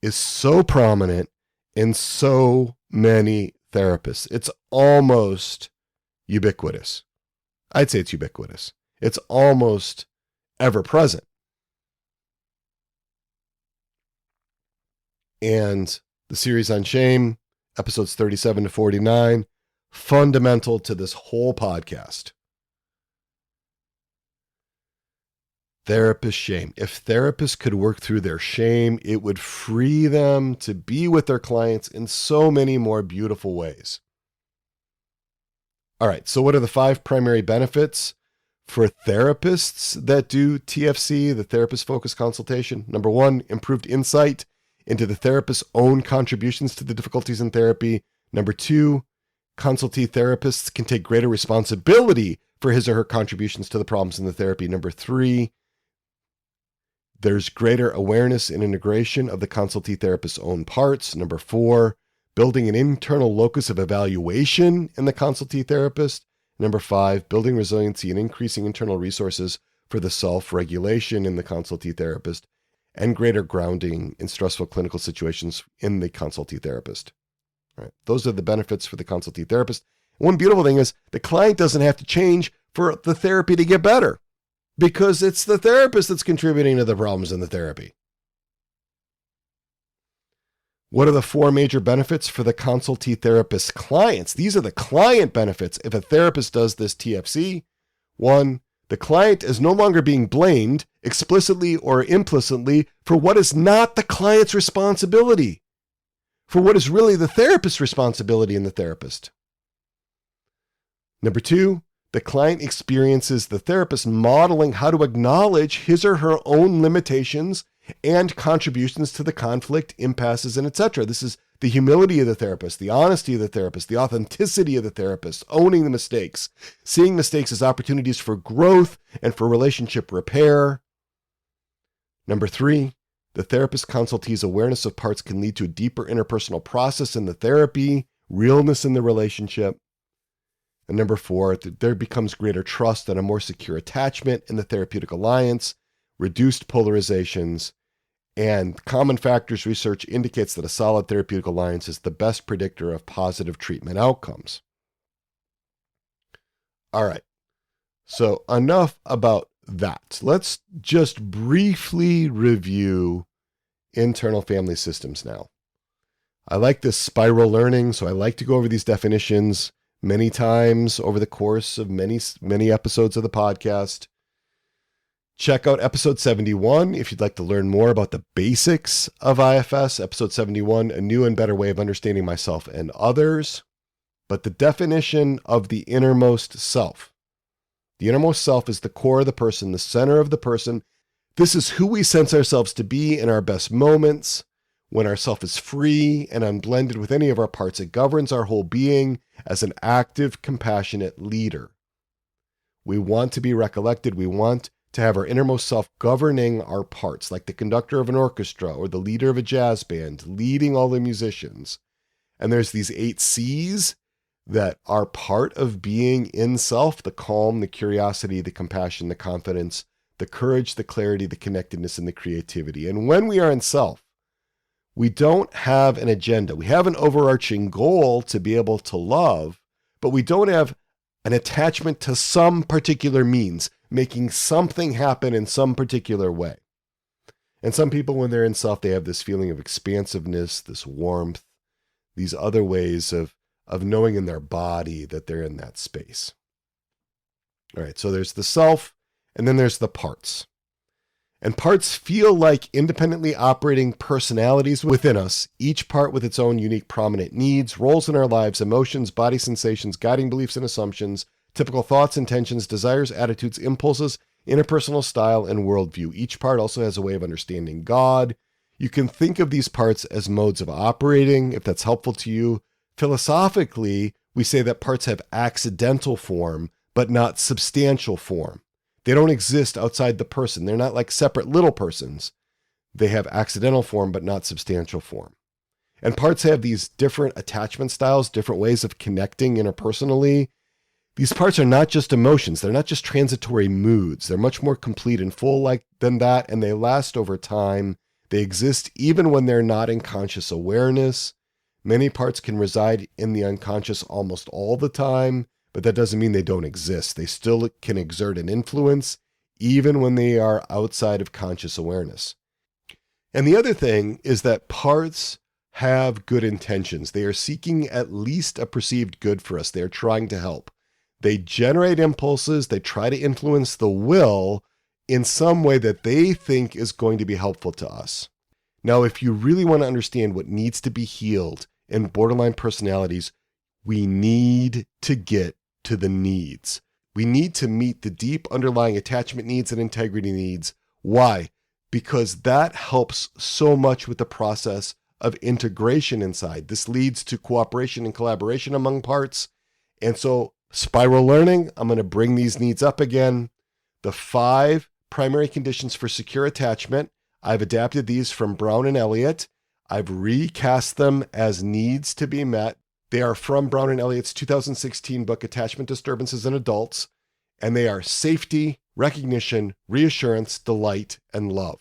is so prominent in so many therapists. It's almost ubiquitous. I'd say it's ubiquitous. It's almost ever present. And the series on shame, episodes 37 to 49, fundamental to this whole podcast. Therapist shame. If therapists could work through their shame, it would free them to be with their clients in so many more beautiful ways. All right, so what are the 5 primary benefits for therapists that do TFC, the therapist-focused consultation? Number 1, improved insight into the therapist's own contributions to the difficulties in therapy. Number 2, consultee therapists can take greater responsibility for his or her contributions to the problems in the therapy. Number 3, there's greater awareness and integration of the consultee therapist's own parts. Number 4, building an internal locus of evaluation in the consultee therapist. Number 5, building resiliency and increasing internal resources for the self-regulation in the consultee therapist, and greater grounding in stressful clinical situations in the consultee therapist. All right, those are the benefits for the consultee therapist. One beautiful thing is the client doesn't have to change for the therapy to get better, because it's the therapist that's contributing to the problems in the therapy. What are the 4 major benefits for the consultee therapist clients? These are the client benefits if a therapist does this TFC. 1, the client is no longer being blamed explicitly or implicitly for what is not the client's responsibility, for what is really the therapist's responsibility in the therapist. Number 2, the client experiences the therapist modeling how to acknowledge his or her own limitations and contributions to the conflict, impasses, and etc. This is the humility of the therapist, the honesty of the therapist, the authenticity of the therapist, owning the mistakes, seeing mistakes as opportunities for growth and for relationship repair. Number 3, the therapist consultee's awareness of parts can lead to a deeper interpersonal process in the therapy, realness in the relationship. And number 4, there becomes greater trust and a more secure attachment in the therapeutic alliance, reduced polarizations, and common factors research indicates that a solid therapeutic alliance is the best predictor of positive treatment outcomes. All right, so enough about that. Let's just briefly review internal family systems now. I like this spiral learning, so I like to go over these definitions many times over the course of many episodes of the podcast. Check out episode 71 if you'd like to learn more about the basics of IFS. Episode 71, a new and better way of understanding myself and others. But the definition of the innermost self. The innermost self is the core of the person, the center of the person. This is who we sense ourselves to be in our best moments. When our self is free and unblended with any of our parts, it governs our whole being as an active, compassionate leader. We want to be recollected. We want to have our innermost self governing our parts, like the conductor of an orchestra or the leader of a jazz band, leading all the musicians. And there's these 8 C's that are part of being in self: the calm, the curiosity, the compassion, the confidence, the courage, the clarity, the connectedness, and the creativity. And when we are in self, We don't have an agenda. We have an overarching goal to be able to love, but we don't have an attachment to some particular means, making something happen in some particular way. And some people, when they're in self, they have this feeling of expansiveness, this warmth, these other ways of knowing in their body that they're in that space. All right, so there's the self, and then there's the parts. And parts feel like independently operating personalities within us, each part with its own unique prominent needs, roles in our lives, emotions, body sensations, guiding beliefs and assumptions, typical thoughts, intentions, desires, attitudes, impulses, interpersonal style, and worldview. Each part also has a way of understanding God. You can think of these parts as modes of operating, if that's helpful to you. Philosophically, we say that parts have accidental form, but not substantial form. They don't exist outside the person. They're not like separate little persons. They have accidental form, but not substantial form. And parts have these different attachment styles, different ways of connecting interpersonally. These parts are not just emotions. They're not just transitory moods. They're much more complete and full than that, and they last over time. They exist even when they're not in conscious awareness. Many parts can reside in the unconscious almost all the time, but that doesn't mean they don't exist. They still can exert an influence, even when they are outside of conscious awareness. And the other thing is that parts have good intentions. They are seeking at least a perceived good for us. They are trying to help. They generate impulses. They try to influence the will in some way that they think is going to be helpful to us. Now, if you really want to understand what needs to be healed in borderline personalities, we need to get to the needs. We need to meet the deep underlying attachment needs and integrity needs. Why? Because that helps so much with the process of integration inside. This leads to cooperation and collaboration among parts. And so, spiral learning, I'm going to bring these needs up again. The 5 primary conditions for secure attachment. I've adapted these from Brown and Elliott. I've recast them as needs to be met. They are from Brown and Elliott's 2016 book, Attachment Disturbances in Adults, and they are safety, recognition, reassurance, delight, and love.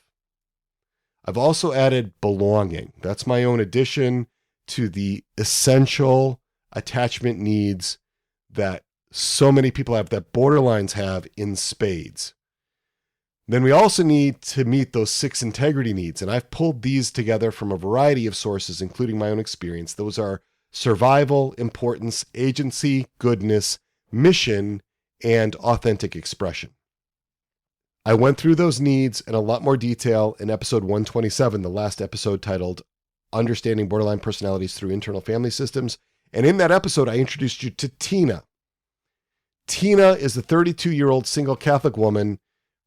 I've also added belonging. That's my own addition to the essential attachment needs that so many people have, that borderlines have in spades. Then we also need to meet those 6 integrity needs, and I've pulled these together from a variety of sources, including my own experience. Those are survival, importance, agency, goodness, mission, and authentic expression. I went through those needs in a lot more detail in episode 127, the last episode titled Understanding Borderline Personalities Through Internal Family Systems. And in that episode, I introduced you to Tina. Tina is a 32-year-old single Catholic woman.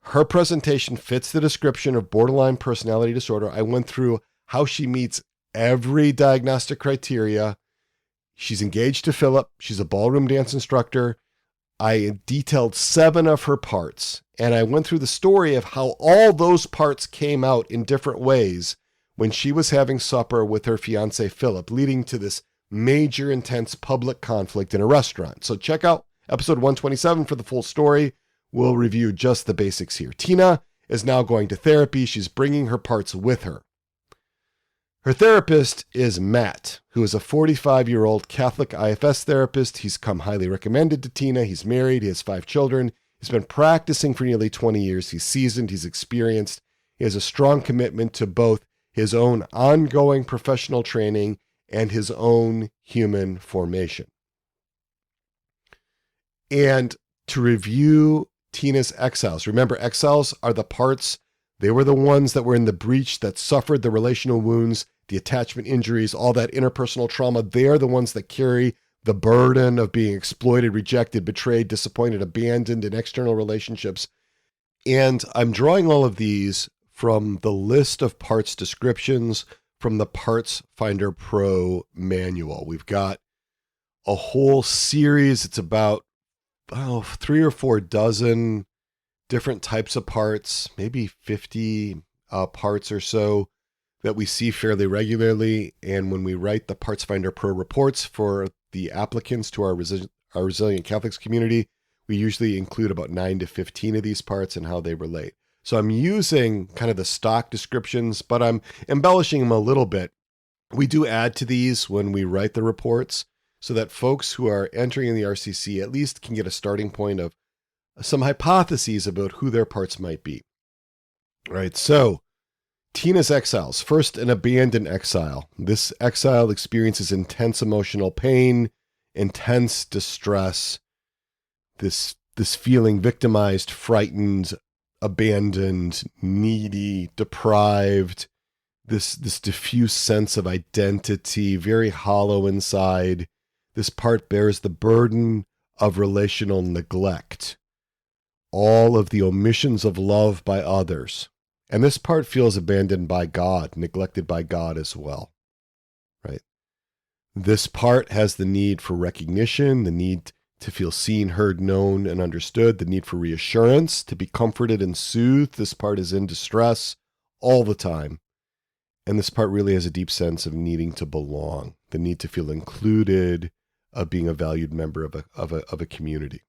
Her presentation fits the description of borderline personality disorder. I went through how she meets every diagnostic criteria. She's engaged to Philip. She's a ballroom dance instructor. I detailed 7 of her parts, and I went through the story of how all those parts came out in different ways when she was having supper with her fiancé, Philip, leading to this major, intense public conflict in a restaurant. So check out episode 127 for the full story. We'll review just the basics here. Tina is now going to therapy. She's bringing her parts with her. Her therapist is Matt, who is a 45-year-old Catholic IFS therapist. He's come highly recommended to Tina. He's married. He has 5 children. He's been practicing for nearly 20 years. He's seasoned. He's experienced. He has a strong commitment to both his own ongoing professional training and his own human formation. And to review Tina's exiles, remember, exiles are the parts. They were the ones that were in the breach, that suffered the relational wounds, the attachment injuries, all that interpersonal trauma. They're the ones that carry the burden of being exploited, rejected, betrayed, disappointed, abandoned in external relationships. And I'm drawing all of these from the list of parts descriptions from the Parts Finder Pro manual. We've got a whole series. It's about 3 or 4 dozen different types of parts, maybe 50 parts or so that we see fairly regularly. And when we write the Parts Finder Pro reports for the applicants to our Resilient Catholics community, we usually include about 9 to 15 of these parts and how they relate. So I'm using kind of the stock descriptions, but I'm embellishing them a little bit We do add to these when we write the reports so that folks who are entering in the RCC at least can get a starting point of some hypotheses about who their parts might be. All right, so Tina's exiles. First, an abandoned exile. This exile experiences intense emotional pain, intense distress, this feeling victimized, frightened, abandoned, needy, deprived, this diffuse sense of identity, very hollow inside. This part bears the burden of relational neglect, all of the omissions of love by others. And this part feels abandoned by God, neglected by God as well, right? This part has the need for recognition, the need to feel seen, heard, known, and understood, the need for reassurance, to be comforted and soothed. This part is in distress all the time. And this part really has a deep sense of needing to belong, the need to feel included, of being a valued member of a community.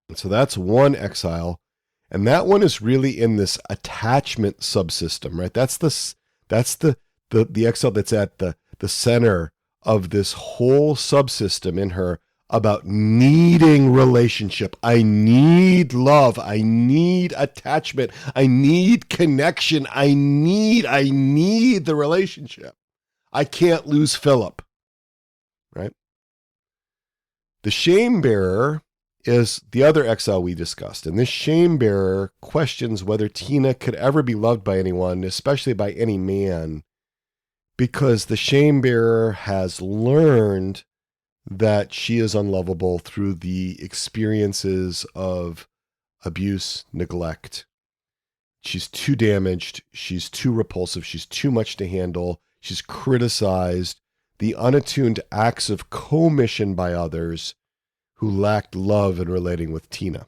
And so that's one exile. And that one is really in this attachment subsystem, right? That's the exile that's at the center of this whole subsystem in her about needing relationship. I need love. I need attachment. I need connection. I need the relationship. I can't lose Philip, right? The shame bearer is the other exile we discussed. And this shame bearer questions whether Tina could ever be loved by anyone, especially by any man, because the shame bearer has learned that she is unlovable through the experiences of abuse, neglect. She's too damaged. She's too repulsive. She's too much to handle. She's criticized. The unattuned acts of commission by others who lacked love in relating with Tina.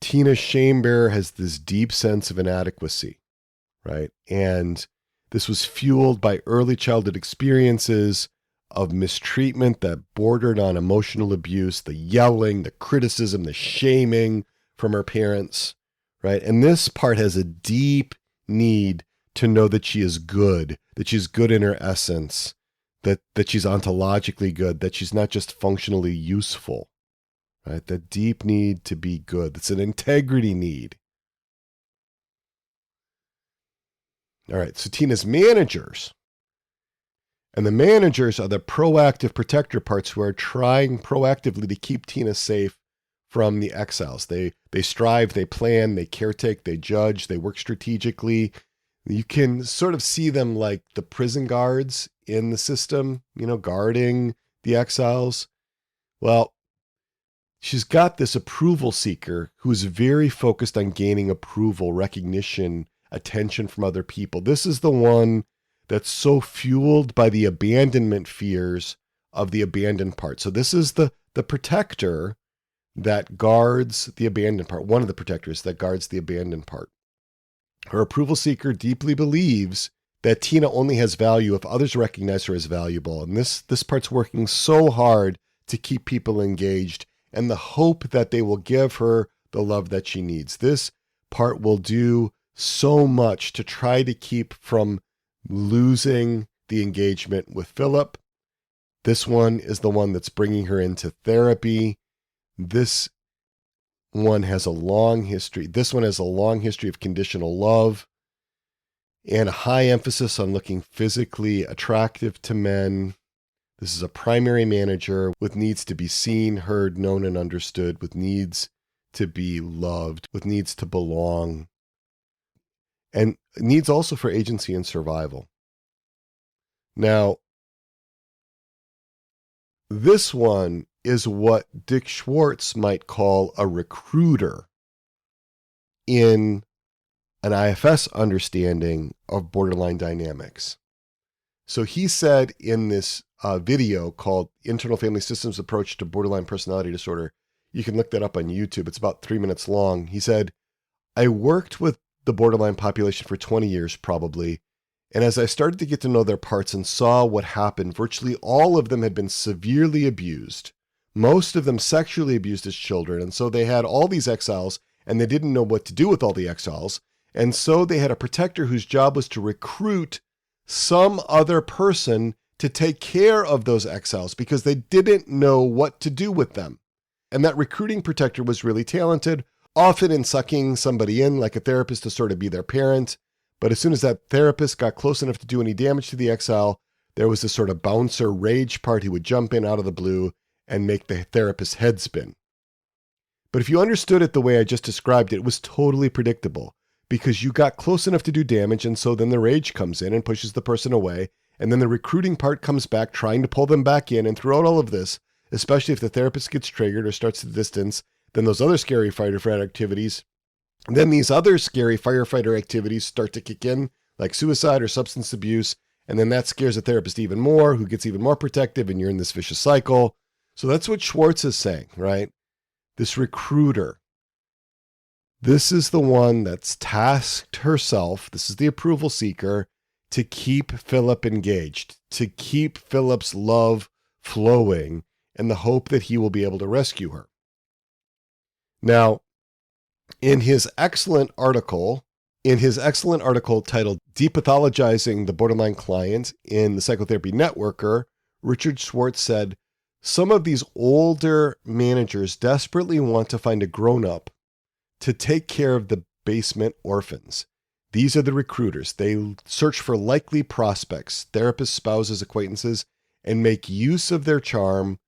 Tina's shame bearer has this deep sense of inadequacy, right? And this was fueled by early childhood experiences of mistreatment that bordered on emotional abuse, the yelling, the criticism, the shaming from her parents, right? And this part has a deep need to know that she is good, that she's good in her essence, that she's ontologically good, that she's not just functionally useful, right? The deep need to be good. It's an integrity need. All right, so Tina's managers. And the managers are the proactive protector parts who are trying proactively to keep Tina safe from the exiles. They strive, they plan, they caretake, they judge, they work strategically. You can sort of see them like the prison guards in the system, guarding the exiles. Well, she's got this approval seeker who's very focused on gaining approval, recognition, attention from other people. This is the one that's so fueled by the abandonment fears of the abandoned part. So this is the protector that guards the abandoned part, one of the protectors that guards the abandoned part. Her approval seeker deeply believes that Tina only has value if others recognize her as valuable. And this part's working so hard to keep people engaged and the hope that they will give her the love that she needs. This part will do so much to try to keep from losing the engagement with Philip. This one is the one that's bringing her into therapy. This one has a long history. This one has a long history of conditional love and a high emphasis on looking physically attractive to men. This is a primary manager with needs to be seen, heard, known, and understood, with needs to be loved, with needs to belong, and needs also for agency and survival. Now, this one is what Dick Schwartz might call a recruiter in an IFS understanding of borderline dynamics. So he said in this video called Internal Family Systems Approach to Borderline Personality Disorder, you can look that up on YouTube. It's about 3 minutes long. He said, I worked with the borderline population for 20 years probably. And as I started to get to know their parts and saw what happened, virtually all of them had been severely abused, most of them sexually abused as children. And so they had all these exiles and they didn't know what to do with all the exiles. And so they had a protector whose job was to recruit some other person to take care of those exiles because they didn't know what to do with them. And that recruiting protector was really talented, often in sucking somebody in like a therapist to sort of be their parent. But as soon as that therapist got close enough to do any damage to the exile, there was this sort of bouncer rage part. He would jump in out of the blue and make the therapist's head spin. But if you understood it the way I just described it, it was totally predictable because you got close enough to do damage, and so then the rage comes in and pushes the person away, and then the recruiting part comes back trying to pull them back in, and throughout all of this, especially if the therapist gets triggered or starts to distance, then those other scary firefighter activities, then these other scary firefighter activities start to kick in, like suicide or substance abuse, and then that scares the therapist even more, who gets even more protective, and you're in this vicious cycle. So that's what Schwartz is saying, right? This recruiter, this is the one that's tasked herself, this is the approval seeker, to keep Philip engaged, to keep Philip's love flowing, in the hope that he will be able to rescue her. Now, in his excellent article titled Depathologizing the Borderline Client in the Psychotherapy Networker, Richard Schwartz said, some of these older managers desperately want to find a grown-up to take care of the basement orphans. These are the recruiters. They search for likely prospects, therapists, spouses, acquaintances, and make use of their charm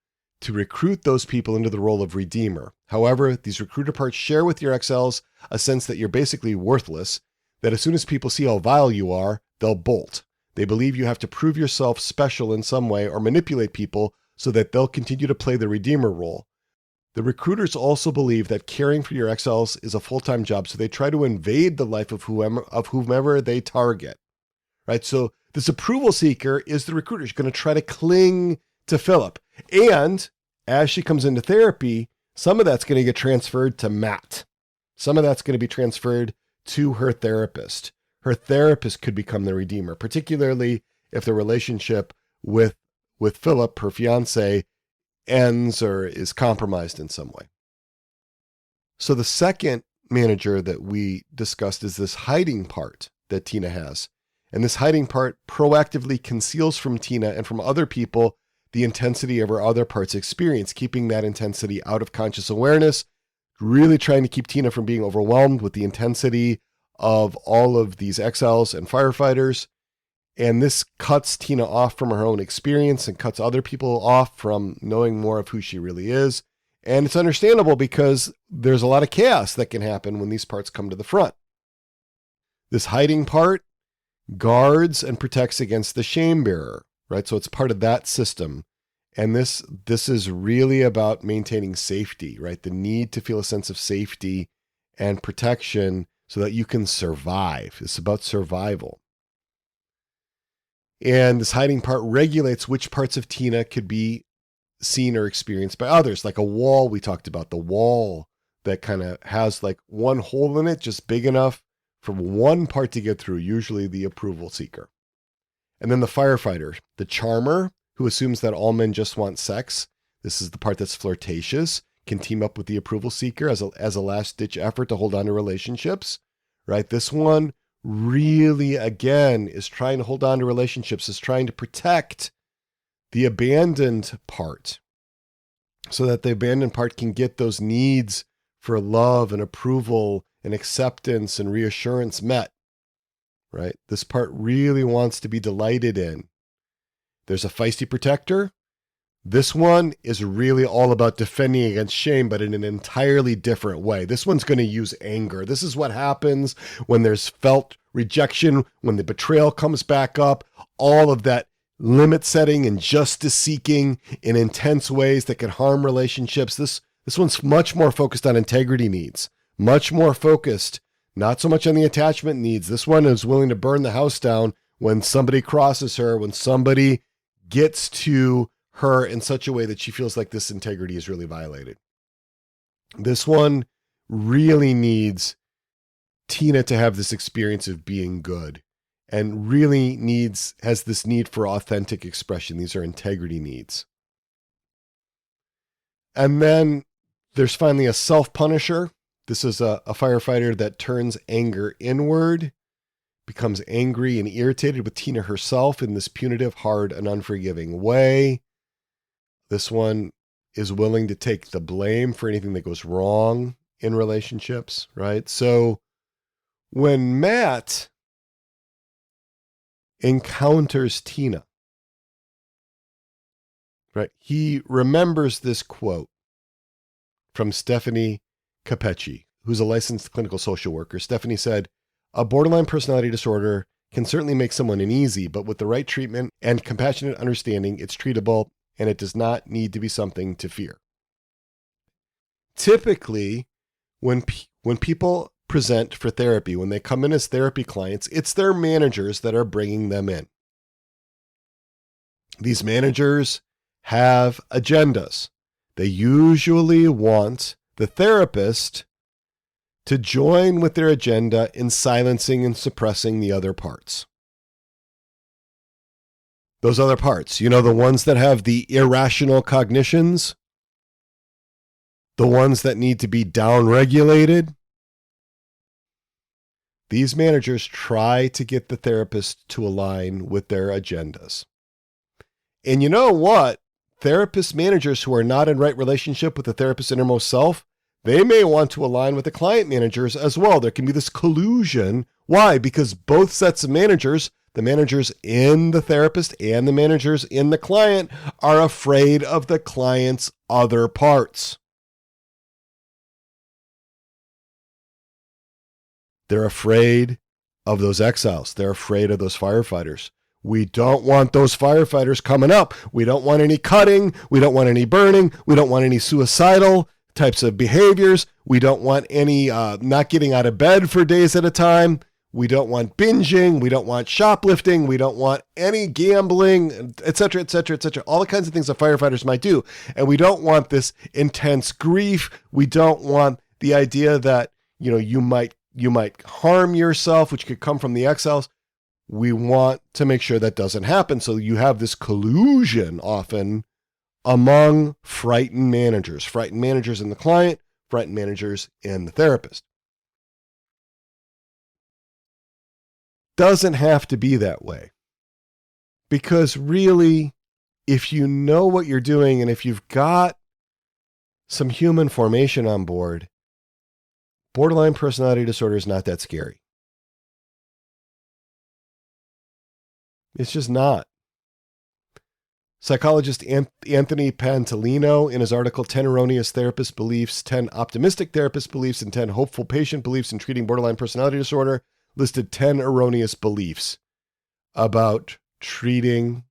to recruit those people into the role of redeemer. However, these recruiter parts share with your exiles a sense that you're basically worthless, that as soon as people see how vile you are, they'll bolt. They believe you have to prove yourself special in some way or manipulate people so that they'll continue to play the redeemer role. The recruiters also believe that caring for your exiles is a full-time job, so they try to invade the life of whomever they target. Right? So this approval seeker is the recruiter. She's going to try to cling to Philip. And as she comes into therapy, some of that's going to get transferred to Matt. Some of that's going to be transferred to her therapist. Her therapist could become the redeemer, particularly if the relationship with Philip, her fiance, ends or is compromised in some way. So the second manager that we discussed is this hiding part that Tina has. And this hiding part proactively conceals from Tina and from other people the intensity of her other part's experience, keeping that intensity out of conscious awareness, really trying to keep Tina from being overwhelmed with the intensity of all of these exiles and firefighters. And this cuts Tina off from her own experience and cuts other people off from knowing more of who she really is. And it's understandable because there's a lot of chaos that can happen when these parts come to the front. This hiding part guards and protects against the shame bearer, right? So it's part of that system. And this is really about maintaining safety, right? The need to feel a sense of safety and protection so that you can survive. It's about survival. And this hiding part regulates which parts of Tina could be seen or experienced by others, like a wall we talked about, the wall that kind of has like one hole in it, just big enough for one part to get through, usually the approval seeker. And then the firefighter, the charmer, who assumes that all men just want sex. This is the part that's flirtatious, can team up with the approval seeker as a last-ditch effort to hold on to relationships, right? This one really, again, is trying to hold on to relationships, is trying to protect the abandoned part so that the abandoned part can get those needs for love and approval and acceptance and reassurance met, right? This part really wants to be delighted in. There's a feisty protector. This one is really all about defending against shame, but in an entirely different way. This one's going to use anger. This is what happens when there's felt rejection, when the betrayal comes back up, all of that limit setting and justice seeking in intense ways that can harm relationships. This one's much more focused on integrity needs, much more focused, not so much on the attachment needs. This one is willing to burn the house down when somebody crosses her, when somebody gets to her in such a way that she feels like this integrity is really violated. This one really needs Tina to have this experience of being good and really has this need for authentic expression. These are integrity needs. And then there's finally a self-punisher. This is a firefighter that turns anger inward becomes angry and irritated with Tina herself in this punitive, hard, and unforgiving way. This one is willing to take the blame for anything that goes wrong in relationships, right? So when Matt encounters Tina, right, he remembers this quote from Stephanie Capecci, who's a licensed clinical social worker. Stephanie said, "A borderline personality disorder can certainly make someone uneasy, but with the right treatment and compassionate understanding, it's treatable and it does not need to be something to fear." Typically, when people present for therapy, when they come in as therapy clients, it's their managers that are bringing them in. These managers have agendas. They usually want the therapist to join with their agenda in silencing and suppressing the other parts. Those other parts, the ones that have the irrational cognitions, the ones that need to be downregulated. These managers try to get the therapist to align with their agendas. And you know what? Therapist managers who are not in right relationship with the therapist's innermost self, they may want to align with the client managers as well. There can be this collusion. Why? Because both sets of managers, the managers in the therapist and the managers in the client, are afraid of the client's other parts. They're afraid of those exiles. They're afraid of those firefighters. We don't want those firefighters coming up. We don't want any cutting. We don't want any burning. We don't want any suicidal types of behaviors. We don't want any not getting out of bed for days at a time. We don't want binging. We don't want shoplifting. We don't want any gambling, et cetera, et cetera, et cetera. All the kinds of things that firefighters might do. And we don't want this intense grief. We don't want the idea that, you might harm yourself, which could come from the exiles. We want to make sure that doesn't happen. So you have this collusion often among frightened managers in the client, frightened managers in the therapist. Doesn't have to be that way. Because really, if you know what you're doing and if you've got some human formation on board, borderline personality disorder is not that scary. It's just not. Psychologist Anthony Pantolino, in his article, 10 Erroneous Therapist Beliefs, 10 Optimistic Therapist Beliefs, and 10 Hopeful Patient Beliefs in Treating Borderline Personality Disorder, listed 10 erroneous beliefs about treating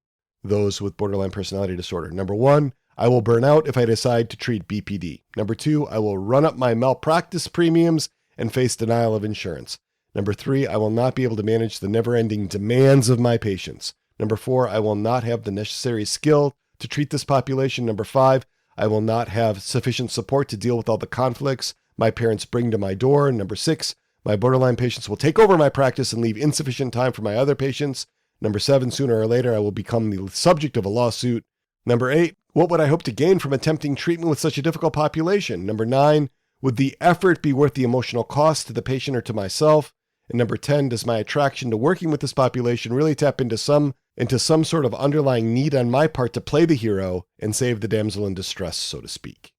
those with borderline personality disorder. Number 1, I will burn out if I decide to treat BPD. Number 2, I will run up my malpractice premiums and face denial of insurance. Number 3, I will not be able to manage the never-ending demands of my patients. Number 4, I will not have the necessary skill to treat this population. Number 5, I will not have sufficient support to deal with all the conflicts my parents bring to my door. Number 6, my borderline patients will take over my practice and leave insufficient time for my other patients. Number 7, sooner or later, I will become the subject of a lawsuit. Number 8, what would I hope to gain from attempting treatment with such a difficult population? Number 9, would the effort be worth the emotional cost to the patient or to myself? And number 10, does my attraction to working with this population really tap into some sort of underlying need on my part to play the hero and save the damsel in distress, so to speak?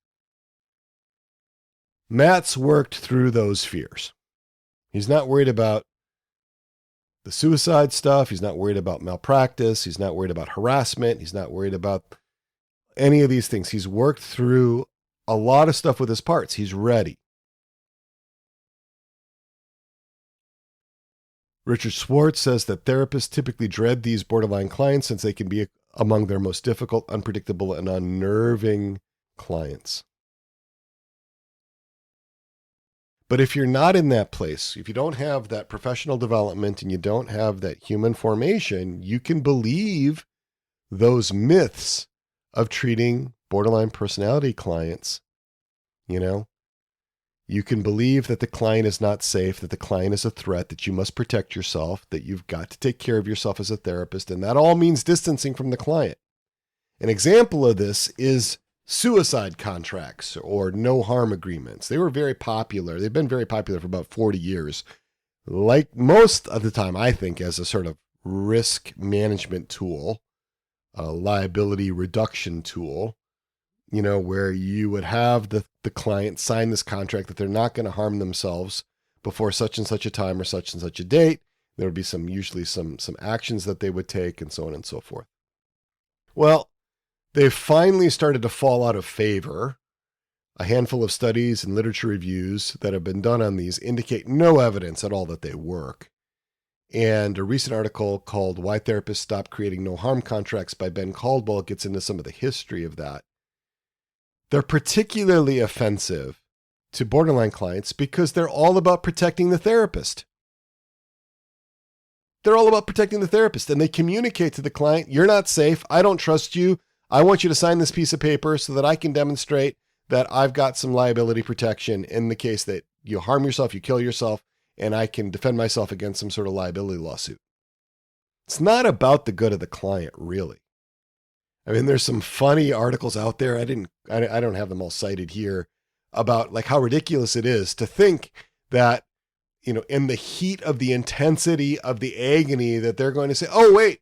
Matt's worked through those fears. He's not worried about the suicide stuff. He's not worried about malpractice. He's not worried about harassment. He's not worried about any of these things. He's worked through a lot of stuff with his parts. He's ready. Richard Schwartz says that therapists typically dread these borderline clients since they can be among their most difficult, unpredictable, and unnerving clients. But if you're not in that place, if you don't have that professional development and you don't have that human formation, you can believe those myths of treating borderline personality clients. You can believe that the client is not safe, that the client is a threat, that you must protect yourself, that you've got to take care of yourself as a therapist, and that all means distancing from the client. An example of this is suicide contracts or no harm agreements. They were very popular. They've been very popular for about 40 years. like most of the time, I think, as a sort of risk management tool, a liability reduction tool, where you would have the client sign this contract that they're not going to harm themselves before such and such a time or such and such a date. There would be usually some actions that they would take and so on and so forth. Well, they've finally started to fall out of favor. A handful of studies and literature reviews that have been done on these indicate no evidence at all that they work. And a recent article called Why Therapists Stop Creating No Harm Contracts by Ben Caldwell gets into some of the history of that. They're particularly offensive to borderline clients because they're all about protecting the therapist. They're all about protecting the therapist, and they communicate to the client, you're not safe, I don't trust you, I want you to sign this piece of paper so that I can demonstrate that I've got some liability protection in the case that you harm yourself, you kill yourself, and I can defend myself against some sort of liability lawsuit. It's not about the good of the client, really. I mean, there's some funny articles out there. I don't have them all cited here about like how ridiculous it is to think that, in the heat of the intensity of the agony that they're going to say, oh, wait,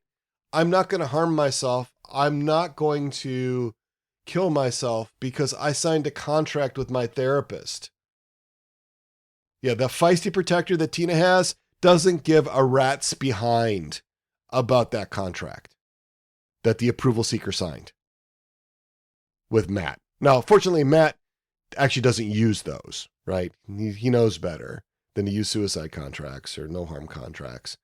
I'm not going to harm myself. I'm not going to kill myself because I signed a contract with my therapist. Yeah, the feisty protector that Tina has doesn't give a rat's behind about that contract that the approval seeker signed with Matt. Now, fortunately, Matt actually doesn't use those, right? He knows better than to use suicide contracts or no harm contracts.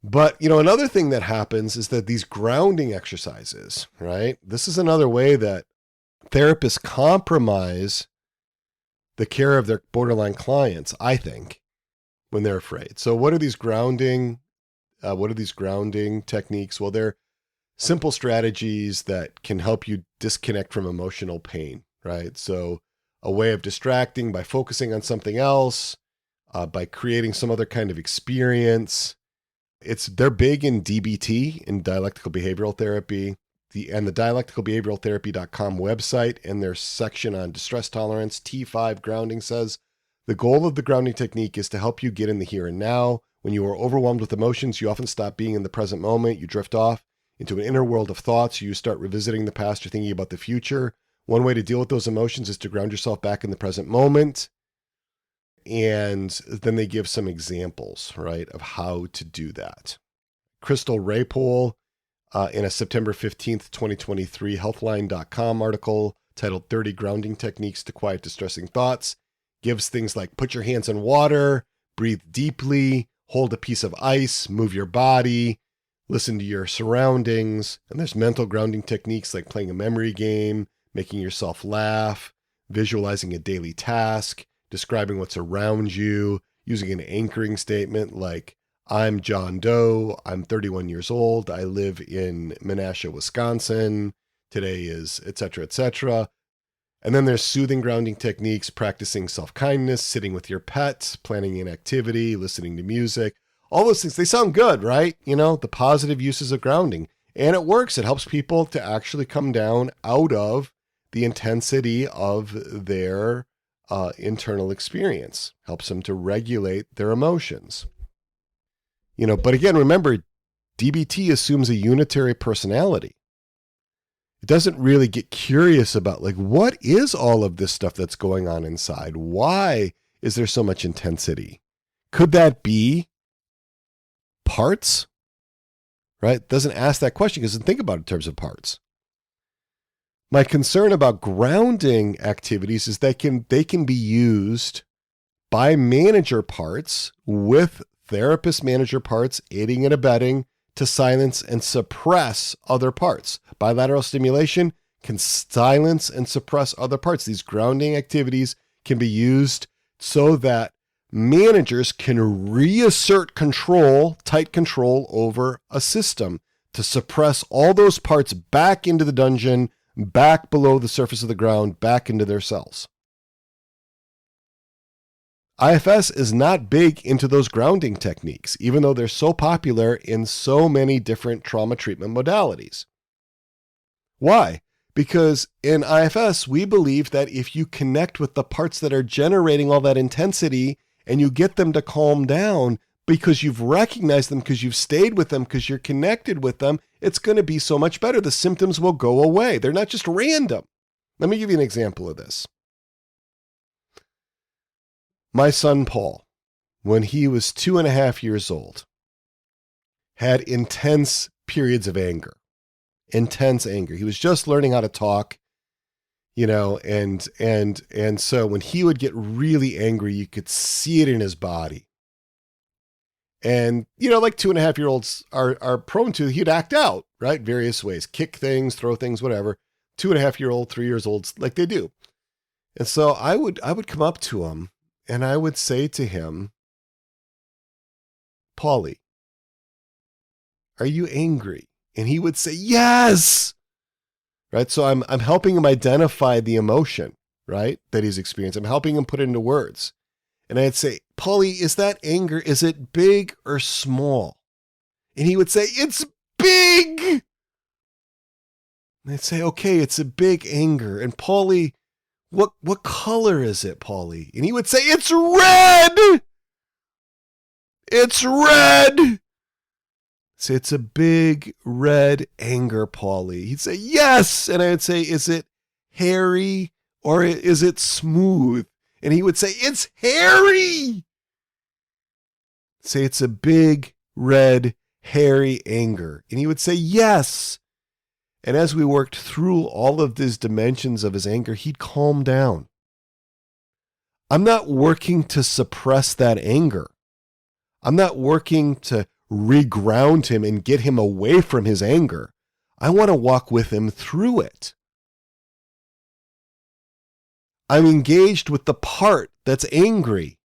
But, another thing that happens is that these grounding exercises, right? This is another way that therapists compromise the care of their borderline clients, I think, when they're afraid. So what are these grounding techniques? Well, they're simple strategies that can help you disconnect from emotional pain, right? So a way of distracting by focusing on something else, by creating some other kind of experience. They're big in DBT, in dialectical behavioral therapy, and the dialecticalbehavioraltherapy.com website and their section on distress tolerance, T5 grounding says, the goal of the grounding technique is to help you get in the here and now. When you are overwhelmed with emotions, you often stop being in the present moment. You drift off into an inner world of thoughts. You start revisiting the past or thinking about the future. One way to deal with those emotions is to ground yourself back in the present moment. And then they give some examples, right, of how to do that. Crystal Raypole, in a September 15th, 2023 Healthline.com article titled 30 Grounding Techniques to Quiet Distressing Thoughts, gives things like put your hands in water, breathe deeply, hold a piece of ice, move your body, listen to your surroundings. And there's mental grounding techniques like playing a memory game, making yourself laugh, visualizing a daily task, describing what's around you, using an anchoring statement like, I'm John Doe, I'm 31 years old, I live in Menasha, Wisconsin, today is etc., etc. And then there's soothing grounding techniques, practicing self-kindness, sitting with your pet, planning an activity, listening to music. All those things, they sound good, right? The positive uses of grounding. And it works. It helps people to actually come down out of the intensity of their internal experience. Helps them to regulate their emotions. But again, remember, DBT assumes a unitary personality. It doesn't really get curious about, like, what is all of this stuff that's going on inside? Why is there so much intensity? Could that be parts? Right? It doesn't ask that question because it doesn't think about it in terms of parts. My concern about grounding activities is that they can be used by manager parts with therapist manager parts aiding and abetting to silence and suppress other parts. Bilateral stimulation can silence and suppress other parts. These grounding activities can be used so that managers can reassert control, tight control over a system to suppress all those parts back into the dungeon, back below the surface of the ground, back into their cells. IFS is not big into those grounding techniques, even though they're so popular in so many different trauma treatment modalities. Why? Because in IFS, we believe that if you connect with the parts that are generating all that intensity and you get them to calm down because you've recognized them, because you've stayed with them, because you're connected with them, it's going to be so much better. The symptoms will go away. They're not just random. Let me give you an example of this. My son, Paul, when he was 2.5 years old, had intense periods of anger, intense anger. He was just learning how to talk, and so when he would get really angry, you could see it in his body. And, like 2.5-year-olds are prone to, he'd act out, right? Various ways, kick things, throw things, whatever. 2.5-year-old, 3 years olds, like they do. And so I would come up to him and I would say to him, Paulie, are you angry? And he would say, yes. Right. So I'm helping him identify the emotion, right, that he's experiencing. I'm helping him put it into words. And I'd say, Paulie, is that anger? Is it big or small? And he would say, it's big. And I'd say, okay, it's a big anger. And Paulie, what color is it, Paulie? And he would say, it's red. It's red. Say, it's a big red anger, Paulie. He'd say, yes. And I would say, is it hairy or is it smooth? And he would say, it's hairy. Say, it's a big, red, hairy anger. And he would say, yes. And as we worked through all of these dimensions of his anger, he'd calm down. I'm not working to suppress that anger. I'm not working to reground him and get him away from his anger. I want to walk with him through it. I'm engaged with the part that's angry.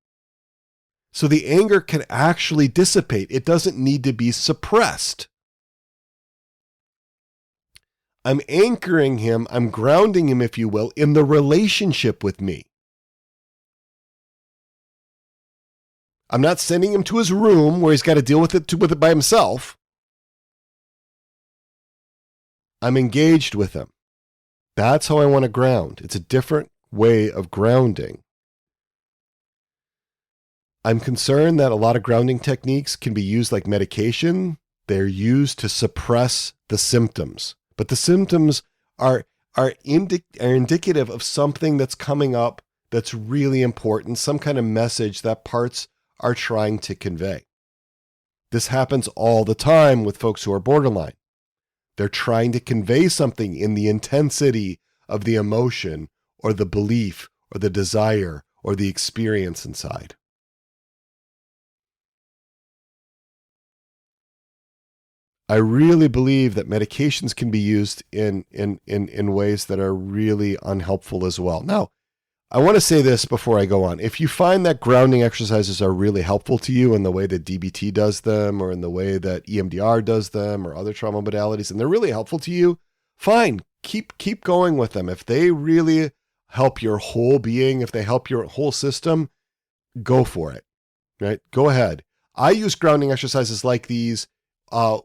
So the anger can actually dissipate. It doesn't need to be suppressed. I'm anchoring him, I'm grounding him, if you will, in the relationship with me. I'm not sending him to his room where he's got to deal with it by himself. I'm engaged with him. That's how I want to ground. It's a different way of grounding. I'm concerned that a lot of grounding techniques can be used like medication. They're used to suppress the symptoms. But the symptoms are indicative of something that's coming up that's really important, some kind of message that parts are trying to convey. This happens all the time with folks who are borderline. They're trying to convey something in the intensity of the emotion or the belief or the desire or the experience inside. I really believe that medications can be used in ways that are really unhelpful as well. Now, I want to say this before I go on. If you find that grounding exercises are really helpful to you in the way that DBT does them or in the way that EMDR does them or other trauma modalities, and they're really helpful to you, fine. Keep going with them. If they really help your whole being, if they help your whole system, go for it, right? Go ahead. I use grounding exercises like these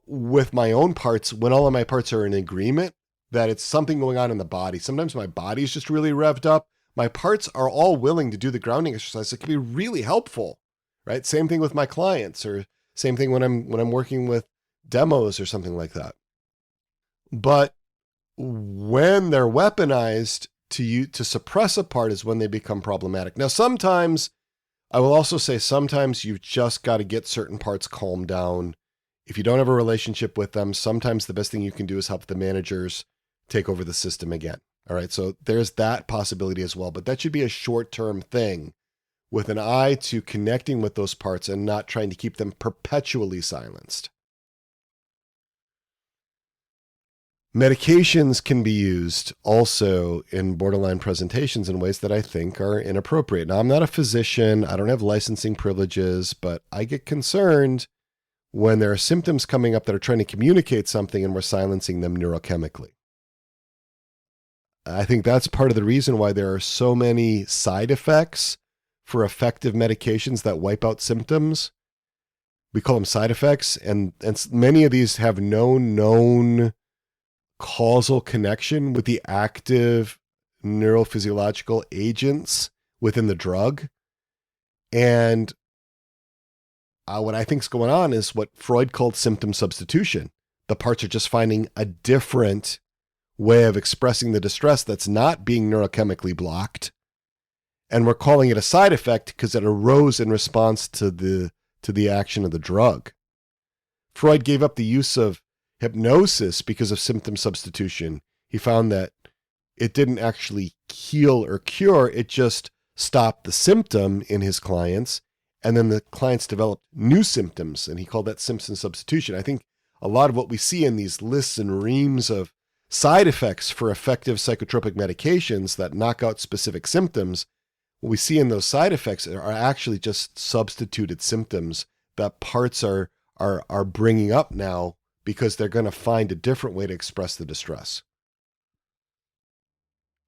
with my own parts when all of my parts are in agreement that it's something going on in the body. Sometimes my body's just really revved up. My parts are all willing to do the grounding exercise. It can be really helpful, right? Same thing with my clients, or same thing when I'm working with demos or something like that. But when they're weaponized to suppress a part is when they become problematic. Now, sometimes, I will also say sometimes you've just got to get certain parts calmed down. If you don't have a relationship with them, sometimes the best thing you can do is help the managers take over the system again. All right, so there's that possibility as well, but that should be a short-term thing with an eye to connecting with those parts and not trying to keep them perpetually silenced. Medications can be used also in borderline presentations in ways that I think are inappropriate. Now, I'm not a physician. I don't have licensing privileges, but I get concerned when there are symptoms coming up that are trying to communicate something and we're silencing them neurochemically. I think that's part of the reason why there are so many side effects for effective medications that wipe out symptoms. We call them side effects, and many of these have no known causal connection with the active neurophysiological agents within the drug. And what I think is going on is what Freud called symptom substitution. The parts are just finding a different way of expressing the distress that's not being neurochemically blocked. And we're calling it a side effect because it arose in response to the action of the drug. Freud gave up the use of hypnosis because of symptom substitution. He found that it didn't actually heal or cure, it just stopped the symptom in his clients, and then the clients developed new symptoms, and he called that symptom substitution. I think a lot of what we see in these lists and reams of side effects for effective psychotropic medications that knock out specific symptoms, what we see in those side effects are actually just substituted symptoms that parts are bringing up now because they're going to find a different way to express the distress.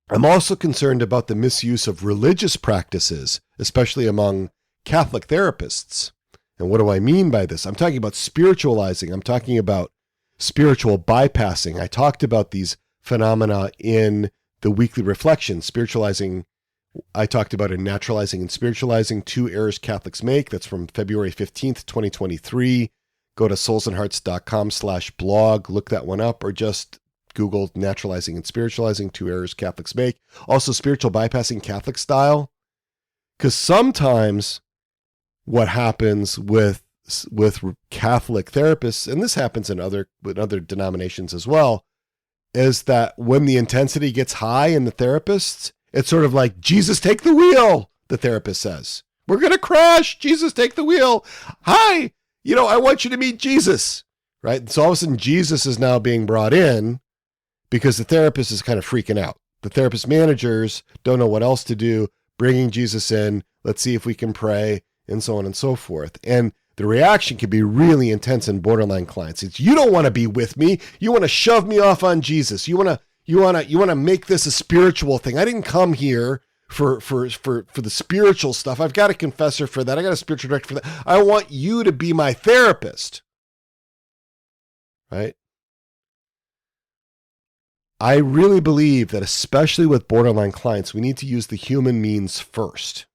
I'm also concerned about the misuse of religious practices, especially among Catholic therapists. And what do I mean by this? I'm talking about spiritualizing. I'm talking about spiritual bypassing. I talked about these phenomena in the weekly reflection. Spiritualizing, I talked about in Naturalizing and Spiritualizing, 2 Errors Catholics Make. That's from February 15th, 2023. Go to soulsandhearts.com/blog, look that one up, or just Google Naturalizing and Spiritualizing, 2 Errors Catholics Make. Also, spiritual bypassing Catholic style. Because sometimes what happens with Catholic therapists, and this happens in other denominations as well, is that when the intensity gets high in the therapists, it's sort of like, Jesus, take the wheel, the therapist says. We're going to crash. Jesus, take the wheel. Hi, I want you to meet Jesus, right? So all of a sudden, Jesus is now being brought in because the therapist is kind of freaking out. The therapist managers don't know what else to do, bringing Jesus in. Let's see if we can pray, and so on and so forth. And the reaction can be really intense in borderline clients. It's, you don't want to be with me. You want to shove me off on Jesus. You want to make this a spiritual thing. I didn't come here for the spiritual stuff. I've got a confessor for that. I got a spiritual director for that. I want you to be my therapist. Right? I really believe that, especially with borderline clients, we need to use the human means first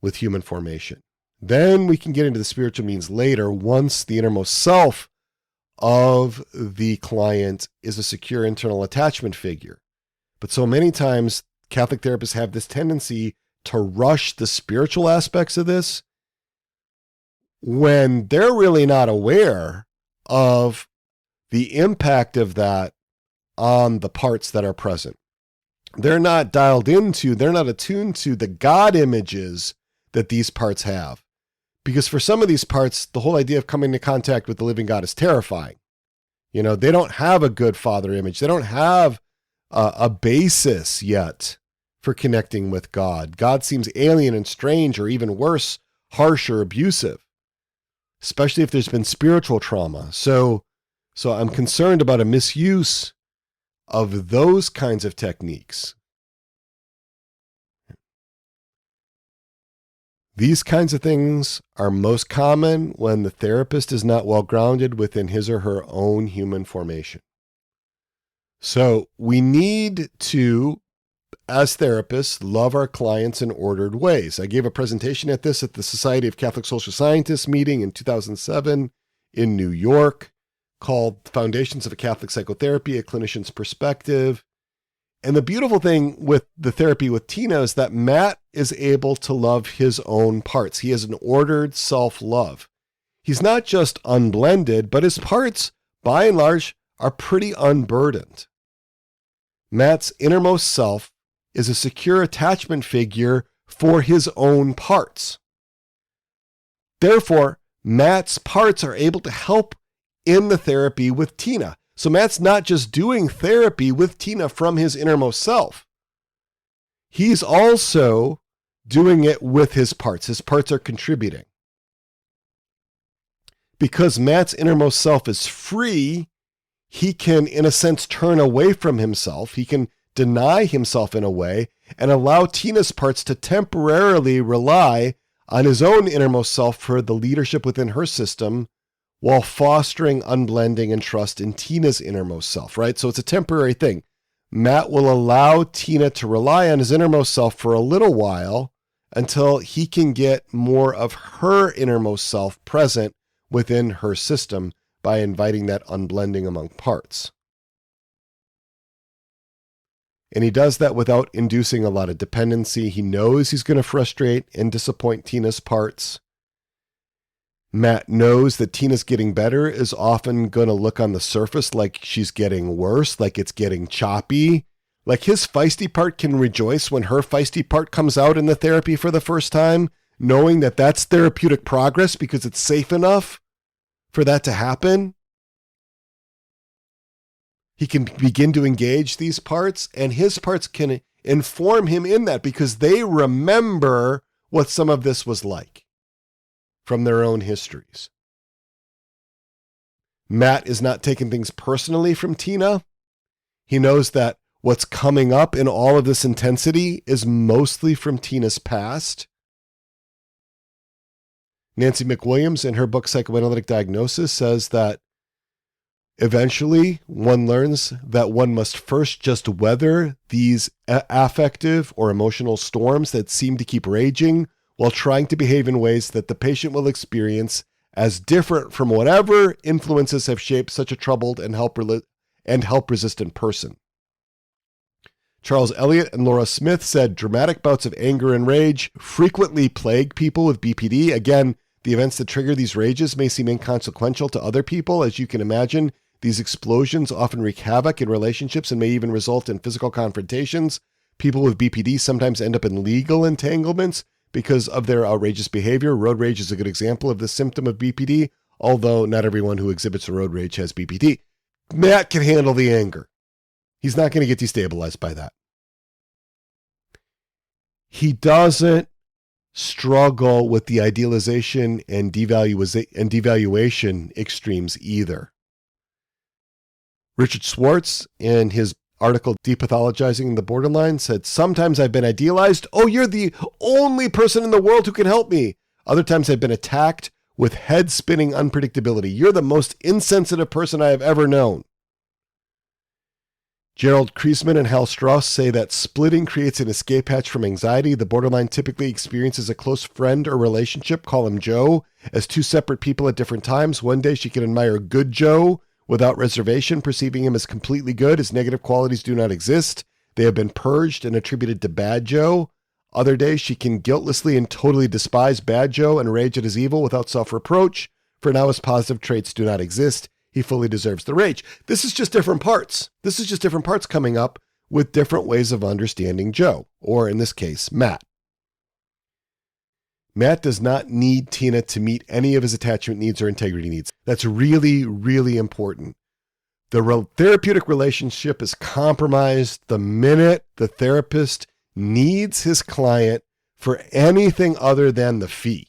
with human formation. Then we can get into the spiritual means later once the innermost self of the client is a secure internal attachment figure. But so many times Catholic therapists have this tendency to rush the spiritual aspects of this when they're really not aware of the impact of that on the parts that are present. They're not dialed into, they're not attuned to the God images that these parts have. Because for some of these parts, the whole idea of coming into contact with the living God is terrifying. They don't have a good father image. They don't have a basis yet for connecting with God. God seems alien and strange, or even worse, harsh or abusive, especially if there's been spiritual trauma. So I'm concerned about a misuse of those kinds of techniques. These kinds of things are most common when the therapist is not well grounded within his or her own human formation. So we need to, as therapists, love our clients in ordered ways. I gave a presentation at the Society of Catholic Social Scientists meeting in 2007 in New York called Foundations of a Catholic Psychotherapy, A Clinician's Perspective. And the beautiful thing with the therapy with Tina is that Matt is able to love his own parts. He has an ordered self-love. He's not just unblended, but his parts, by and large, are pretty unburdened. Matt's innermost self is a secure attachment figure for his own parts. Therefore, Matt's parts are able to help in the therapy with Tina. So Matt's not just doing therapy with Tina from his innermost self. He's also doing it with his parts. His parts are contributing. Because Matt's innermost self is free, he can, in a sense, turn away from himself. He can deny himself in a way and allow Tina's parts to temporarily rely on his own innermost self for the leadership within her system, while fostering unblending and trust in Tina's innermost self, right? So it's a temporary thing. Matt will allow Tina to rely on his innermost self for a little while until he can get more of her innermost self present within her system by inviting that unblending among parts. And he does that without inducing a lot of dependency. He knows he's going to frustrate and disappoint Tina's parts. Matt knows that Tina's getting better is often going to look on the surface like she's getting worse, like it's getting choppy. Like his feisty part can rejoice when her feisty part comes out in the therapy for the first time, knowing that that's therapeutic progress because it's safe enough for that to happen. He can begin to engage these parts, and his parts can inform him in that because they remember what some of this was like from their own histories. Matt is not taking things personally from Tina. He knows that what's coming up in all of this intensity is mostly from Tina's past. Nancy McWilliams, in her book Psychoanalytic Diagnosis, says that eventually one learns that one must first just weather these affective or emotional storms that seem to keep raging while trying to behave in ways that the patient will experience as different from whatever influences have shaped such a troubled and help-resistant person. Charles Eliot and Laura Smith said dramatic bouts of anger and rage frequently plague people with BPD. Again, the events that trigger these rages may seem inconsequential to other people. As you can imagine, these explosions often wreak havoc in relationships and may even result in physical confrontations. People with BPD sometimes end up in legal entanglements because of their outrageous behavior. Road rage is a good example of this symptom of BPD, although not everyone who exhibits road rage has BPD. Matt can handle the anger. He's not going to get destabilized by that. He doesn't struggle with the idealization and devaluation extremes either. Richard Schwartz, in his article Depathologizing the Borderline, said, "Sometimes I've been idealized. Oh, you're the only person in the world who can help me. Other times I've been attacked with head-spinning unpredictability. You're the most insensitive person I have ever known." Gerald Kreisman and Hal Strauss say that splitting creates an escape hatch from anxiety. The borderline typically experiences a close friend or relationship, call him Joe, as two separate people at different times. One day she can admire good Joe without reservation, perceiving him as completely good. His negative qualities do not exist. They have been purged and attributed to bad Joe. Other days she can guiltlessly and totally despise bad Joe and rage at his evil without self-reproach, for now his positive traits do not exist. He fully deserves the rage. This is just different parts. This is just different parts coming up with different ways of understanding Joe, or in this case, Matt. Matt does not need Tina to meet any of his attachment needs or integrity needs. That's really, really important. The therapeutic relationship is compromised the minute the therapist needs his client for anything other than the fee.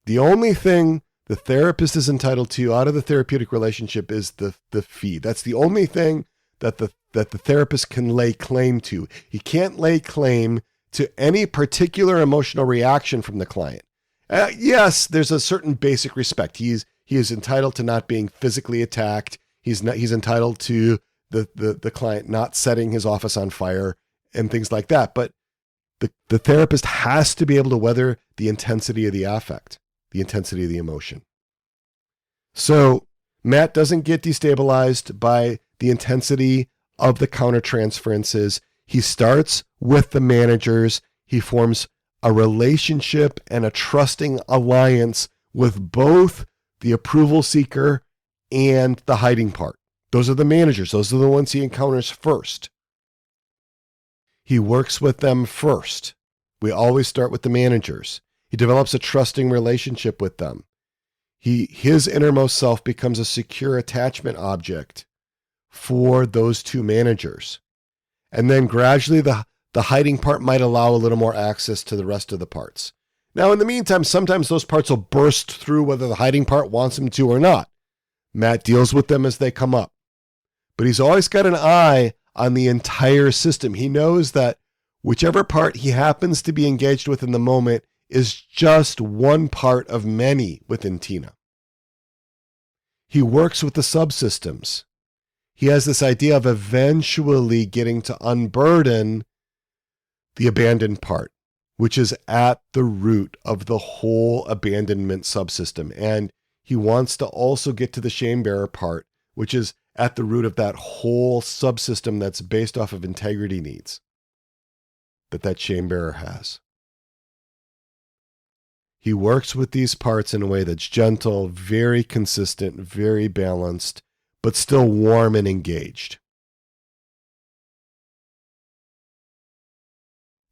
The only thing the therapist is entitled to out of the therapeutic relationship is the fee. That's the only thing that the therapist can lay claim to. He can't lay claim to any particular emotional reaction from the client. Yes, there's a certain basic respect. He is entitled to not being physically attacked. He's entitled to the client not setting his office on fire and things like that. But the therapist has to be able to weather the intensity of the affect, the intensity of the emotion. So Matt doesn't get destabilized by the intensity of the countertransferences. He starts with the managers. He forms a relationship and a trusting alliance with both the approval seeker and the hiding part. Those are the managers. Those are the ones he encounters first. He works with them first. We always start with the managers. He develops a trusting relationship with them. His innermost self becomes a secure attachment object for those two managers. And then gradually the hiding part might allow a little more access to the rest of the parts. Now, in the meantime, sometimes those parts will burst through whether the hiding part wants him to or not. Matt deals with them as they come up. But he's always got an eye on the entire system. He knows that whichever part he happens to be engaged with in the moment is just one part of many within Tina. He works with the subsystems. He has this idea of eventually getting to unburden the abandoned part, which is at the root of the whole abandonment subsystem. And he wants to also get to the shame bearer part, which is at the root of that whole subsystem that's based off of integrity needs that shame bearer has. He works with these parts in a way that's gentle, very consistent, very balanced, but still warm and engaged.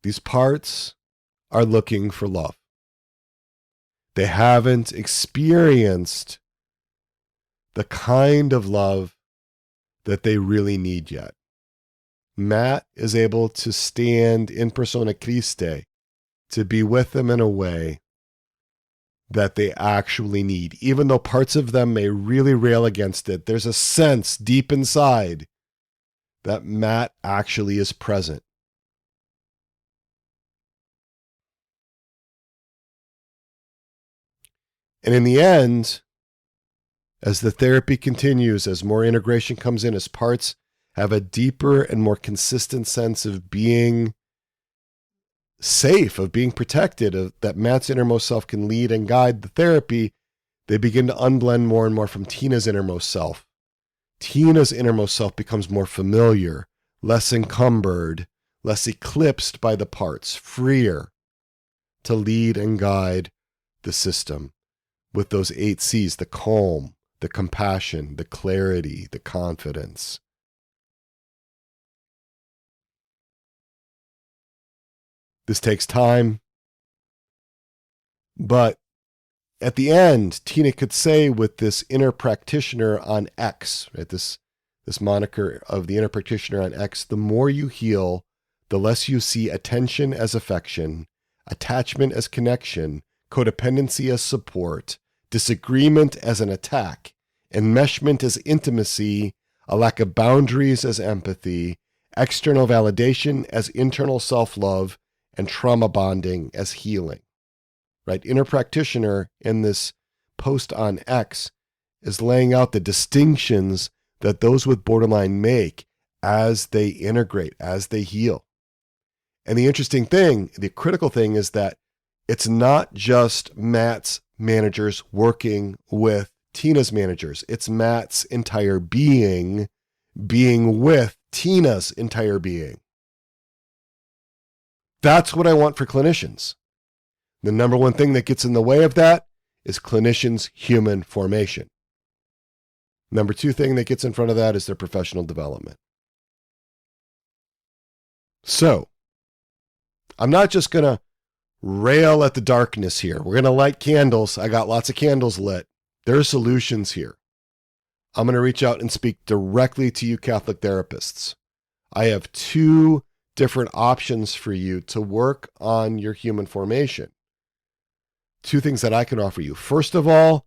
These parts are looking for love. They haven't experienced the kind of love that they really need yet. Matt is able to stand in persona Christi, to be with them in a way that they actually need. Even though parts of them may really rail against it, there's a sense deep inside that Matt actually is present. And in the end, as the therapy continues, as more integration comes in, as parts have a deeper and more consistent sense of being safe, of being protected, that Matt's innermost self can lead and guide the therapy, they begin to unblend more and more from Tina's innermost self. Tina's innermost self becomes more familiar, less encumbered, less eclipsed by the parts, freer to lead and guide the system with those 8 C's, the calm, the compassion, the clarity, the confidence. This takes time, but at the end, Tina could say with this inner practitioner on X, right, this moniker of the inner practitioner on X, the more you heal, the less you see attention as affection, attachment as connection, codependency as support, disagreement as an attack, enmeshment as intimacy, a lack of boundaries as empathy, external validation as internal self-love, and trauma bonding as healing. Right? Inner practitioner in this post on X is laying out the distinctions that those with borderline make as they integrate, as they heal. And the interesting thing, the critical thing, is that it's not just Matt's managers working with Tina's managers. It's Matt's entire being with Tina's entire being. That's what I want for clinicians. The number one thing that gets in the way of that is clinicians' human formation. Number 2 thing that gets in front of that is their professional development. So, I'm not just going to rail at the darkness here. We're going to light candles. I got lots of candles lit. There are solutions here. I'm going to reach out and speak directly to you Catholic therapists. I have 2 different options for you to work on your human formation. 2 things that I can offer you. First of all,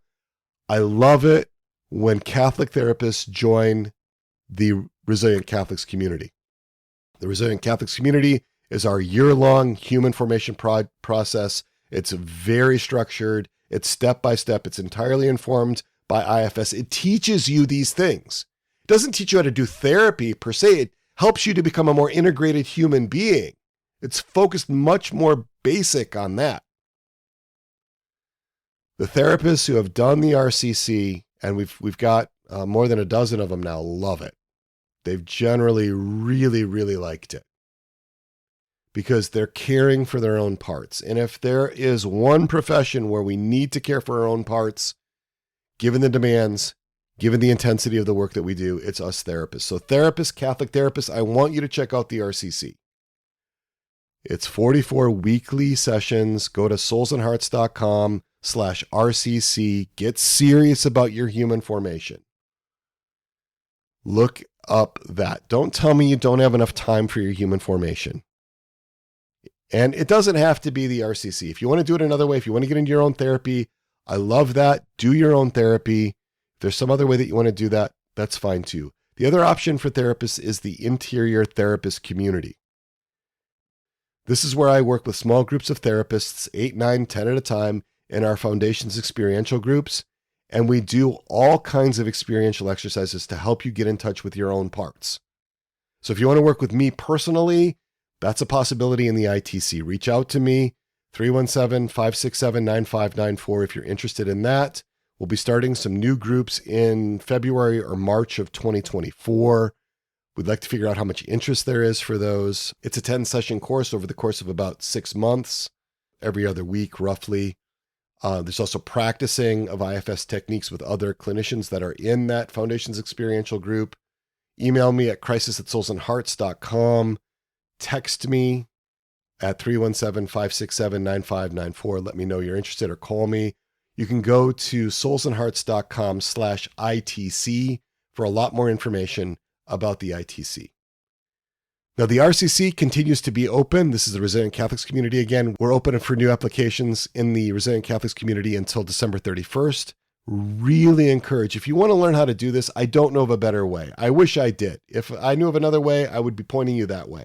I love it when Catholic therapists join the Resilient Catholics community. The Resilient Catholics community is our year-long human formation process. It's very structured. It's step-by-step. It's entirely informed by IFS. It teaches you these things. It doesn't teach you how to do therapy per se. It helps you to become a more integrated human being. It's focused much more basic on that. The therapists who have done the RCC, and we've got more than a dozen of them now, love it. They've generally really, really liked it because they're caring for their own parts. And if there is one profession where we need to care for our own parts, given the demands, given the intensity of the work that we do, it's us therapists. So therapists, Catholic therapists, I want you to check out the RCC. It's 44 weekly sessions. Go to soulsandhearts.com/RCC. Get serious about your human formation. Look up that. Don't tell me you don't have enough time for your human formation. And it doesn't have to be the RCC. If you want to do it another way, if you want to get into your own therapy, I love that. Do your own therapy. If there's some other way that you want to do that, that's fine too. The other option for therapists is the interior therapist community. This is where I work with small groups of therapists, 8, 9, 10 at a time, in our Foundation's experiential groups. And we do all kinds of experiential exercises to help you get in touch with your own parts. So if you want to work with me personally, That's a possibility in the ITC. Reach out to me, 317-567-9594 if you're interested in that. We'll be starting some new groups in February or March of 2024. We'd like to figure out how much interest there is for those. It's a 10-session course over the course of about 6 months, every other week, roughly. There's also practicing of IFS techniques with other clinicians that are in that Foundations Experiential group. Email me at crisis@soulsandhearts.com. Text me at 317-567-9594. Let me know you're interested or call me. You can go to soulsandhearts.com/ITC for a lot more information about the ITC. Now, the RCC continues to be open. This is the Resilient Catholics community again. We're open for new applications in the Resilient Catholics community until December 31st. Really encourage, if you want to learn how to do this, I don't know of a better way. I wish I did. If I knew of another way, I would be pointing you that way.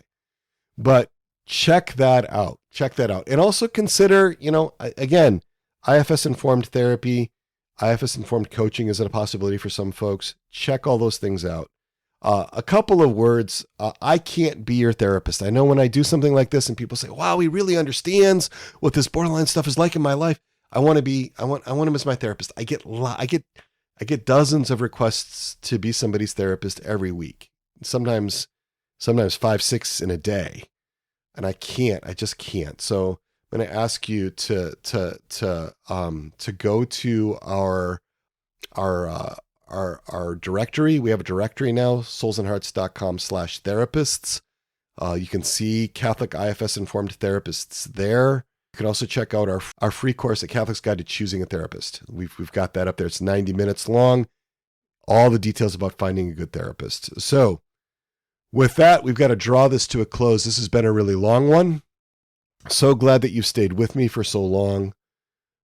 But check that out. Check that out. And also consider, again, IFS-informed therapy, IFS-informed coaching is a possibility for some folks. Check all those things out. A couple of words. I can't be your therapist. I know when I do something like this and people say, wow, he really understands what this borderline stuff is like in my life. I want him as my therapist. I get dozens of requests to be somebody's therapist every week. Sometimes 5, 6 in a day. And I just can't. So I'm going to ask you to go to our directory. We have a directory now, soulsandhearts.com/therapists. You can see Catholic IFS informed therapists there. You can also check out our free course, A Catholic's Guide to Choosing a Therapist. We've got that up there. It's 90 minutes long. All the details about finding a good therapist. So with that, we've got to draw this to a close. This has been a really long one. So glad that you've stayed with me for so long.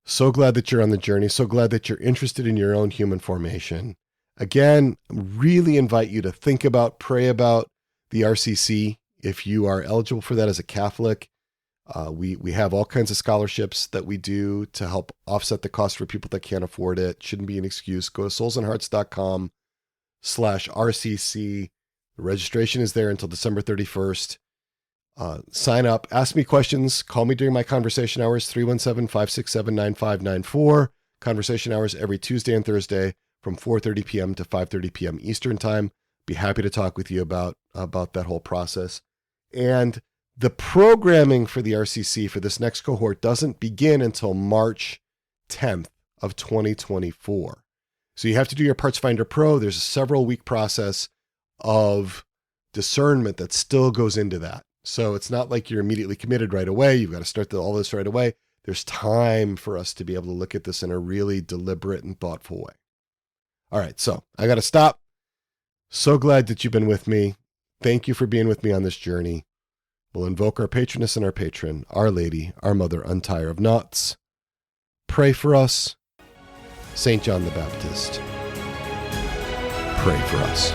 So glad that you're on the journey. So glad that you're interested in your own human formation. Again, really invite you to think about, pray about the RCC if you are eligible for that as a Catholic. We have all kinds of scholarships that we do to help offset the cost for people that can't afford it. Shouldn't be an excuse. Go to soulsandhearts.com/RCC. The registration is there until December 31st. Sign up, ask me questions, call me during my conversation hours, 317-567-9594. Conversation hours every Tuesday and Thursday from 4:30 p.m. to 5:30 p.m. Eastern Time. Be happy to talk with you about that whole process. And the programming for the RCC for this next cohort doesn't begin until March 10th of 2024. So you have to do your Parts Finder Pro. There's a several-week process of discernment that still goes into that. So it's not like you're immediately committed right away. You've got to start all this right away. There's time for us to be able to look at this in a really deliberate and thoughtful way. All right, so I got to stop. So glad that you've been with me. Thank you for being with me on this journey. We'll invoke our patroness and our patron, Our Lady, our Mother, Untie her of Knots. Pray for us. St. John the Baptist. Pray for us.